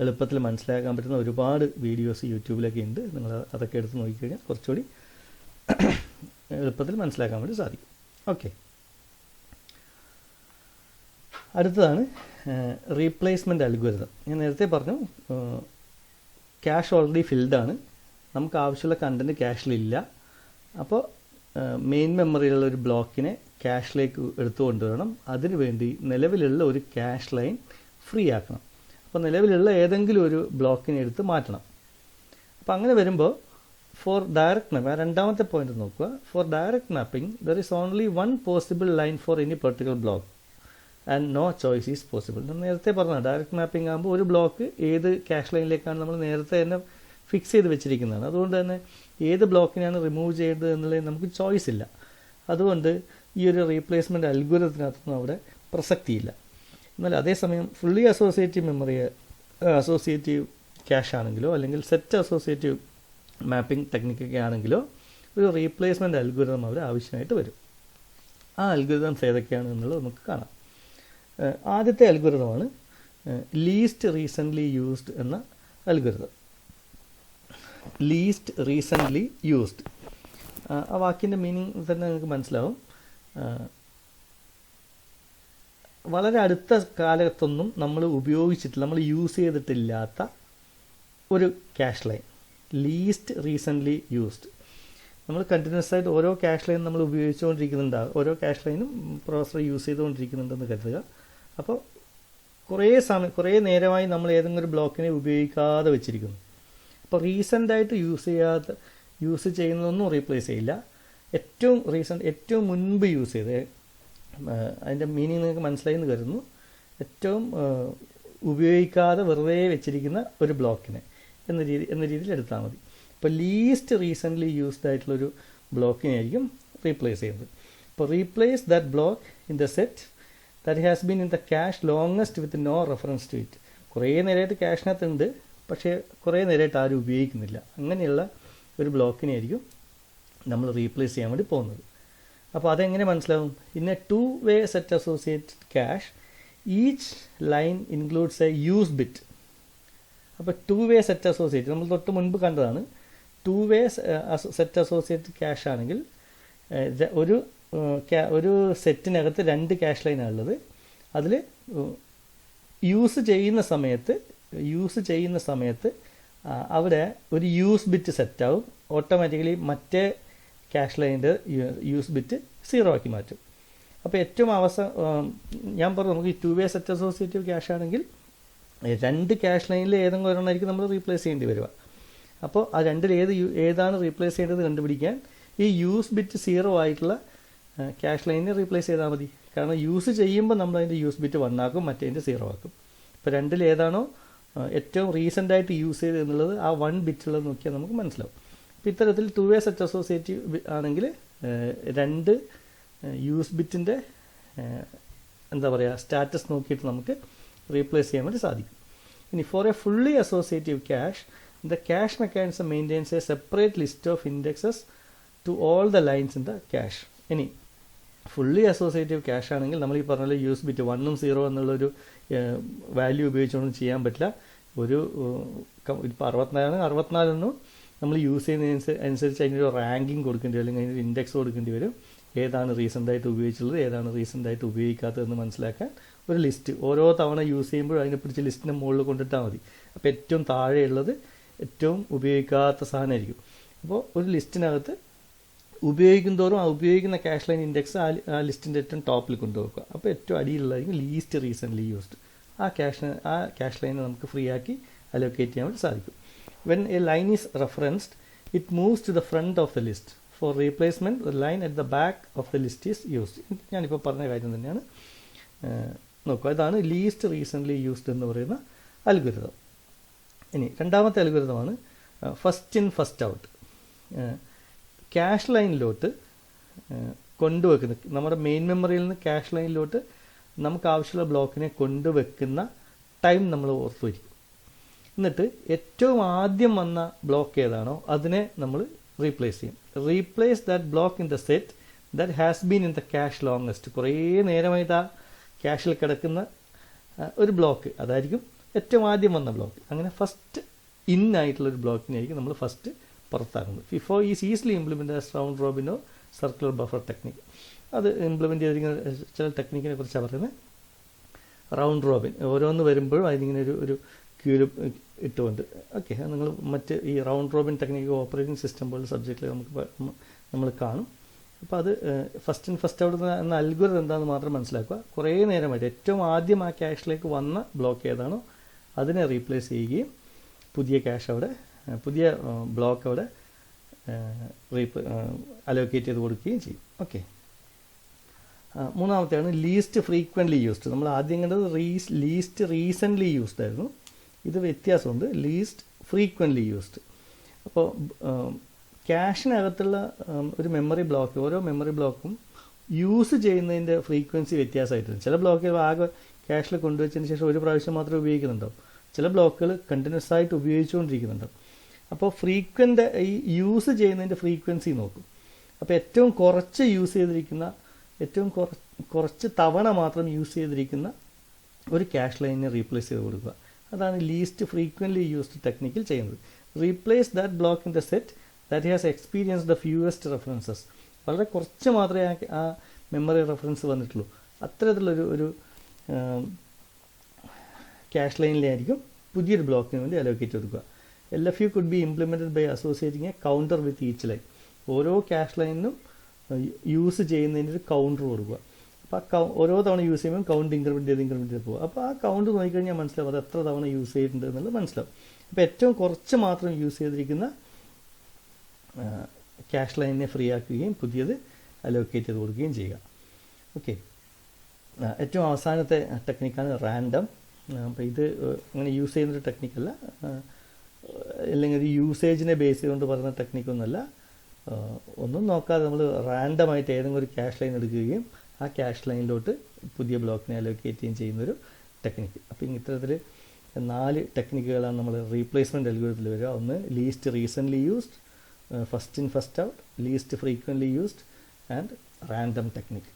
എളുപ്പത്തിൽ മനസ്സിലാക്കാൻ പറ്റുന്ന ഒരുപാട് വീഡിയോസ് യൂട്യൂബിലൊക്കെ ഉണ്ട്. നിങ്ങൾ അതൊക്കെ എടുത്ത് നോക്കിക്കഴിഞ്ഞാൽ കുറച്ചുകൂടി എളുപ്പത്തിൽ മനസ്സിലാക്കാൻ വേണ്ടി സാധിക്കും. ഓക്കെ, അടുത്തതാണ് റീപ്ലേസ്മെൻറ്റ് അൽഗോരിതം. ഞാൻ നേരത്തെ പറഞ്ഞു ക്യാഷ് ഓൾറെഡി ഫിൽഡാണ്, നമുക്ക് ആവശ്യമുള്ള കണ്ടൻറ്റ് ക്യാഷിലില്ല. അപ്പോൾ മെയിൻ മെമ്മറിയിലുള്ള ഒരു ബ്ലോക്കിനെ ക്യാഷിലേക്ക് എടുത്തു കൊണ്ടുവരണം. അതിനുവേണ്ടി നിലവിലുള്ള ഒരു ക്യാഷ് ലൈൻ ഫ്രീ ആക്കണം. അപ്പോൾ നിലവിലുള്ള ഏതെങ്കിലും ഒരു ബ്ലോക്കിനെ എടുത്ത് മാറ്റണം. അപ്പോൾ അങ്ങനെ വരുമ്പോൾ ഫോർ ഡയറക്റ്റ് മാപ്പിംഗ്, രണ്ടാമത്തെ പോയിന്റ് നോക്കുക. For direct mapping there is only one possible line for any particular block and no choice is possible. നമ്മൾ നേരത്തെ പറഞ്ഞ ഡയറക്റ്റ് മാപ്പിംഗ് ആകുമ്പോൾ ഒരു ബ്ലോക്ക് ഏത് ക്യാഷ് ലൈനിലേക്കാണ് നമ്മൾ നേരത്തെ തന്നെ ഫിക്സ് ചെയ്ത് വെച്ചിരിക്കുന്നതാണ്. അതുകൊണ്ട് തന്നെ ഏത് ബ്ലോക്കിനാണ് റിമൂവ് ചെയ്യേണ്ടത് എന്നുള്ളത് നമുക്ക് ചോയ്സ് ഇല്ല. അതുകൊണ്ട് ഈ ഒരു റീപ്ലേസ്മെൻറ്റ് അൽഗോരിതത്തിനകത്തൊന്നും അവിടെ പ്രസക്തിയില്ല. എന്നാൽ അതേസമയം ഫുള്ളി അസോസിയേറ്റീവ് ക്യാഷ് ആണെങ്കിലോ അല്ലെങ്കിൽ സെറ്റ് അസോസിയേറ്റീവ് മാപ്പിംഗ് ടെക്നിക്കൊക്കെ ആണെങ്കിലോ ഒരു റീപ്ലേസ്മെൻറ്റ് അൽഗോരിതം അവിടെ ആവശ്യമായിട്ട് വരും. ആ അൽഗോരിതംസ് ഏതൊക്കെയാണ് എന്നുള്ളത് നമുക്ക് കാണാം. ആദ്യത്തെ അൽഗോരിതമാണ് ലീസ്റ്റ് റീസെൻ്റ്ലി യൂസ്ഡ് എന്ന അൽഗോരിതം. ലീസ്റ്റ് റീസെൻ്റ്ലി യൂസ്ഡ്, ആ വാക്കിൻ്റെ മീനിങ് തന്നെ നിങ്ങൾക്ക് മനസ്സിലാവും. വളരെ അടുത്ത കാലത്തൊന്നും നമ്മൾ യൂസ് ചെയ്തിട്ടില്ലാത്ത ഒരു cash line, least recently used. നമ്മൾ കണ്ടിന്യൂസ് ആയിട്ട് ഓരോ ക്യാഷ് ലൈനും നമ്മൾ ഉപയോഗിച്ചുകൊണ്ടിരിക്കുന്നുണ്ടാകും, ഓരോ ക്യാഷ് ലൈനും പ്രോസസ്സർ യൂസ് ചെയ്തുകൊണ്ടിരിക്കുന്നുണ്ടെന്ന് കരുതുക. അപ്പോൾ കുറേ നേരമായി നമ്മൾ ഏതെങ്കിലും ഒരു ബ്ലോക്കിനെ ഉപയോഗിക്കാതെ വെച്ചിരിക്കുന്നു. അപ്പോൾ റീസെൻ്റായിട്ട് യൂസ് ചെയ്യുന്നതൊന്നും റീപ്ലേസ് ചെയ്യില്ല. ഏറ്റവും മുൻപ് യൂസ് ചെയ്ത്, അതിൻ്റെ മീനിങ് നിങ്ങൾക്ക് മനസ്സിലായി എന്ന് കരുതുന്നു. ഏറ്റവും ഉപയോഗിക്കാതെ വെറുതെ വെച്ചിരിക്കുന്ന ഒരു ബ്ലോക്കിനെ എന്ന രീതിയിൽ എടുത്താൽ മതി. ഇപ്പോൾ ലീസ്റ്റ് റീസെൻ്റ്ലി യൂസ്ഡ് ആയിട്ടുള്ളൊരു ബ്ലോക്കിനായിരിക്കും റീപ്ലേസ് ചെയ്യുന്നത്. ഇപ്പോൾ replace that block in the set that has been in the cache longest with no reference to it. കുറേ നേരമായിട്ട് ക്യാഷിനകത്തുണ്ട്, പക്ഷേ കുറേ നേരമായിട്ട് ആരും ഉപയോഗിക്കുന്നില്ല. അങ്ങനെയുള്ള ഒരു ബ്ലോക്കിനായിരിക്കും നമ്മൾ റീപ്ലേസ് ചെയ്യാൻ വേണ്ടി പോകുന്നത്. അപ്പോൾ അതെങ്ങനെ മനസ്സിലാവും? In A 2-way set associated cash each line includes A use bit. അപ്പോൾ 2-way സെറ്റ് അസോസിയേറ്റ് നമ്മൾ തൊട്ട് മുൻപ് കണ്ടതാണ്. 2-way സെറ്റ് അസോസിയേറ്റഡ് ക്യാഷ് ആണെങ്കിൽ ഒരു സെറ്റിനകത്ത് 2 ക്യാഷ് ലൈനാണ് ഉള്ളത്. അതിൽ യൂസ് ചെയ്യുന്ന സമയത്ത് അവിടെ ഒരു യൂസ് ബിറ്റ് സെറ്റാവും. ഓട്ടോമാറ്റിക്കലി മറ്റേ ക്യാഷ് ലൈനിൻ്റെ യൂസ് ബിറ്റ് 0 ആക്കി മാറ്റും. അപ്പോൾ ഏറ്റവും ഞാൻ പറഞ്ഞു, നമുക്ക് ഈ 2-way സെറ്റ് അസോസിയേറ്റീവ് ക്യാഷ് ആണെങ്കിൽ 2 ക്യാഷ് ലൈനിൽ ഏതെങ്കിലും ഒരെണ്ണമായിരിക്കും നമ്മൾ റീപ്ലേസ് ചെയ്യേണ്ടി വരിക. അപ്പോൾ ആ രണ്ടിൽ ഏതാണ് റീപ്ലേസ് ചെയ്യേണ്ടത് കണ്ടുപിടിക്കാൻ ഈ യൂസ് ബിറ്റ് 0 ആയിട്ടുള്ള ക്യാഷ് ലൈനിനെ റീപ്ലേസ് ചെയ്താൽ മതി. കാരണം യൂസ് ചെയ്യുമ്പോൾ നമ്മൾ അതിൻ്റെ യൂസ് ബിറ്റ് 1 ആക്കും, മറ്റേതിൻ്റെ 0 ആക്കും. ഇപ്പോൾ രണ്ടിൽ ഏതാണോ ഏറ്റവും റീസെൻ്റായിട്ട് യൂസ് ചെയ്ത് എന്നുള്ളത് ആ 1 ബിറ്റുള്ളത് നോക്കിയാൽ നമുക്ക് മനസ്സിലാവും. അപ്പോൾ ഇത്തരത്തിൽ 2 വേ സെറ്റ് അസോസിയേറ്റീവ് ആണെങ്കിൽ 2 യൂസ് ബിറ്റിൻ്റെ എന്താ പറയുക സ്റ്റാറ്റസ് നോക്കിയിട്ട് നമുക്ക് റീപ്ലേസ് ചെയ്യാൻ വേണ്ടി സാധിക്കും. ഇനി for a fully associative cache, the cache mechanism maintains a separate list of indexes to all the lines in the cache. ഇനി ഫുള്ളി അസോസിയേറ്റീവ് ക്യാഷ് ആണെങ്കിൽ നമ്മൾ ഈ പറഞ്ഞ യൂസ് ബിറ്റ് 1ഉം 0 എന്നുള്ളൊരു വാല്യൂ ഉപയോഗിച്ചുകൊണ്ടൊന്നും ചെയ്യാൻ പറ്റില്ല. ഇപ്പോൾ 64 നമ്മൾ യൂസ് ചെയ്യുന്നതിന് അനുസരിച്ച് അതിനൊരു റാങ്കിങ് കൊടുക്കേണ്ടി വരും, അല്ലെങ്കിൽ അതിനൊരു ഇൻഡെക്സ് കൊടുക്കേണ്ടി വരും. ഏതാണ് റീസെൻ്റായിട്ട് ഉപയോഗിച്ചുള്ളത്, ഏതാണ് റീസെൻ്റായിട്ട് ഉപയോഗിക്കാത്തതെന്ന് മനസ്സിലാക്കാൻ ഒരു ലിസ്റ്റ് ഓരോ തവണ യൂസ് ചെയ്യുമ്പോഴും അതിനെ പിടിച്ച് ലിസ്റ്റിൻ്റെ മുകളിൽ കൊണ്ടിട്ടാൽ മതി. അപ്പോൾ ഏറ്റവും താഴെയുള്ളത് ഏറ്റവും ഉപയോഗിക്കാത്ത സാധനമായിരിക്കും. അപ്പോൾ ഒരു ലിസ്റ്റിനകത്ത് ഉപയോഗിക്കും തോറും ആ ഉപയോഗിക്കുന്ന ക്യാഷ് ലൈൻ ഇൻഡെക്സ് ആ ലിസ്റ്റിൻ്റെ ഏറ്റവും ടോപ്പിൽ കൊണ്ടുവെക്കുക. അപ്പോൾ ഏറ്റവും അടിയിലുള്ളതായിരിക്കും ലീസ്റ്റ് റീസെൻ്റ്ലി യൂസ്ഡ്. ആ ക്യാഷ് ലൈനെ നമുക്ക് ഫ്രീ ആക്കി അലോക്കേറ്റ് ചെയ്യാൻ വേണ്ടി സാധിക്കും. When a line is referenced it moves to the front of the list. For replacement the line at the back of the list is used. ഞാനിപ്പോൾ പറഞ്ഞ കാര്യം തന്നെയാണ്. നോക്കുക, ഇതാണ് ലീസ്റ്റ് റീസെൻ്റ്ലി യൂസ്ഡ് എന്ന് പറയുന്ന അൽഗോരിതം. ഇനി രണ്ടാമത്തെ അൽഗോരിതമാണ് first in first out. Cache ലൈനിലോട്ട് കൊണ്ടുവെക്കുന്ന, നമ്മുടെ മെയിൻ മെമ്മറിയിൽ നിന്ന് ക്യാഷ് ലൈനിലോട്ട് നമുക്ക് ആവശ്യമുള്ള ബ്ലോക്കിനെ കൊണ്ടുവെക്കുന്ന ടൈം നമ്മൾ ഓർത്തു വയ്ക്കും. എന്നിട്ട് ഏറ്റവും ആദ്യം വന്ന ബ്ലോക്ക് ഏതാണോ അതിനെ നമ്മൾ റീപ്ലേസ് ചെയ്യും. Replace that block in the set that has been in the cache longest. കുറേ നേരമായിട്ട് ആ ക്യാഷിൽ കിടക്കുന്ന ഒരു ബ്ലോക്ക്, അതായിരിക്കും ഏറ്റവും ആദ്യം വന്ന ബ്ലോക്ക്. അങ്ങനെ ഫസ്റ്റ് ഇൻ ആയിട്ടുള്ളൊരു ബ്ലോക്കിനായിരിക്കും നമ്മൾ ഫസ്റ്റ് പുറത്താക്കുന്നത്. FIFO is easily implement as round റോബിനോ സർക്കുലർ ബഫർ ടെക്നിക്ക്. അത് ഇംപ്ലിമെൻ്റ് ചെയ്തിരിക്കുന്ന ചില ടെക്നിക്കിനെ കുറിച്ചാണ് പറയുന്നത്. റൗണ്ട് റോബിൻ, ഓരോന്ന് വരുമ്പോഴും അതിനിങ്ങനെ ഒരു ക്യൂല് ഇട്ടുകൊണ്ട്. ഓക്കെ, നിങ്ങൾ മറ്റ് ഈ round Robin technique operating system പോലുള്ള സബ്ജക്റ്റിൽ നമ്മൾ കാണും. അപ്പോൾ അത് ഫസ്റ്റ് ഇൻ ഫസ്റ്റ് ഔട്ട് എന്ന അൽഗോരിതം എന്താണെന്ന് മാത്രം മനസ്സിലാക്കുക. കുറേ നേരമായിട്ട് ഏറ്റവും ആദ്യം ആ ക്യാഷിലേക്ക് വന്ന ബ്ലോക്ക് ഏതാണോ അതിനെ റീപ്ലേസ് ചെയ്യുകയും പുതിയ ബ്ലോക്ക് അവിടെ അലോക്കേറ്റ് ചെയ്ത് കൊടുക്കുകയും ചെയ്യും. ഓക്കെ, മൂന്നാമത്തെയാണ് ലീസ്റ്റ് ഫ്രീക്വൻ്റ്ലി യൂസ്ഡ്. നമ്മൾ ആദ്യം കണ്ടത് ലീസ്റ്റ് റീസെൻ്റ്ലി യൂസ്ഡ് ആയിരുന്നു. ഇത് വ്യത്യാസമുണ്ട്, ലീസ്റ്റ് ഫ്രീക്വൻ്റ്ലി യൂസ്ഡ്. അപ്പോൾ ക്യാഷിനകത്തുള്ള ഒരു മെമ്മറി ബ്ലോക്ക്, ഓരോ മെമ്മറി ബ്ലോക്കും യൂസ് ചെയ്യുന്നതിൻ്റെ ഫ്രീക്വൻസി വ്യത്യാസമായിട്ടുണ്ട്. ചില ബ്ലോക്കുകൾ ആകെ ക്യാഷിൽ കൊണ്ടുവച്ചതിന് ശേഷം ഒരു പ്രാവശ്യം മാത്രമേ ഉപയോഗിക്കുന്നുണ്ടാവും. ചില ബ്ലോക്കുകൾ കണ്ടിന്യൂസ് ആയിട്ട് ഉപയോഗിച്ചുകൊണ്ടിരിക്കുന്നുണ്ടാവും. അപ്പോൾ ഫ്രീക്വൻ്റ് ഈ യൂസ് ചെയ്യുന്നതിൻ്റെ ഫ്രീക്വൻസി നോക്കും. അപ്പോൾ ഏറ്റവും കുറച്ച് യൂസ് ചെയ്തിരിക്കുന്ന, ഏറ്റവും കുറച്ച് തവണ മാത്രം യൂസ് ചെയ്തിരിക്കുന്ന ഒരു ക്യാഷ് ലൈനിനെ റീപ്ലേസ് ചെയ്ത് കൊടുക്കുക. അതാണ് ലീസ്റ്റ് ഫ്രീക്വൻ്റ്ലി യൂസ്ഡ് ടെക്നിക്കിൽ ചെയ്യുന്നത്. Replace that block in the set that has experience the ഫ്യൂവസ്റ്റ് references. വളരെ കുറച്ച് മാത്രമേ ആ മെമ്മറി റെഫറൻസ് വന്നിട്ടുള്ളൂ. അത്തരത്തിലൊരു ക്യാഷ് ലൈനിലായിരിക്കും പുതിയൊരു ബ്ലോക്കിന് വേണ്ടി അലോക്കേറ്റ് കൊടുക്കുക. LFU could be implemented by associating a counter with each line. ഓരോ ക്യാഷ് ലൈനിനും യൂസ് ചെയ്യുന്നതിന് ഒരു കൗണ്ടർ കൊടുക്കുക. അപ്പോൾ ഓരോ തവണ യൂസ് ചെയ്യുമ്പോൾ കൗണ്ട് ഇൻക്രിമെൻറ്റ് ചെയ്ത് പോകുക. അപ്പോൾ ആ കൗണ്ട് നോക്കിക്കഴിഞ്ഞാൽ മനസ്സിലാവും അത് എത്ര തവണ യൂസ് ചെയ്തിട്ടുണ്ട് എന്നുള്ളത് മനസ്സിലാവും. അപ്പോൾ ഏറ്റവും കുറച്ച് മാത്രം യൂസ് ചെയ്തിരിക്കുന്ന ക്യാഷ് ലൈനിനെ ഫ്രീ ആക്കുകയും പുതിയത് അലോക്കേറ്റ് ചെയ്ത് കൊടുക്കുകയും ചെയ്യുക. ഓക്കെ, ഏറ്റവും അവസാനത്തെ ടെക്നിക്കാണ് റാൻഡം. അപ്പോൾ ഇത് അങ്ങനെ യൂസ് ചെയ്യുന്നൊരു ടെക്നിക്കല്ല, അല്ലെങ്കിൽ ഒരു യൂസേജിനെ ബേസ് ചെയ്തുകൊണ്ട് പറയുന്ന ടെക്നിക്കൊന്നുമല്ല. ഒന്നും നോക്കാതെ നമ്മൾ റാൻഡമായിട്ട് ഏതെങ്കിലും ഒരു ക്യാഷ് ലൈൻ എടുക്കുകയും ആ ക്യാഷ് ലൈനിലോട്ട് പുതിയ ബ്ലോക്കിനെ അലോക്കേറ്റ് ചെയ്യുകയും ചെയ്യുന്നൊരു ടെക്നിക്ക്. അപ്പോൾ ഇത്തരത്തിൽ 4 ടെക്നിക്കുകളാണ് നമ്മൾ റീപ്ലേസ്മെൻറ്റ് അൽഗോരിതത്തിൽ വരിക. ഒന്ന് least recently used, first in first out, least frequently used and random technique.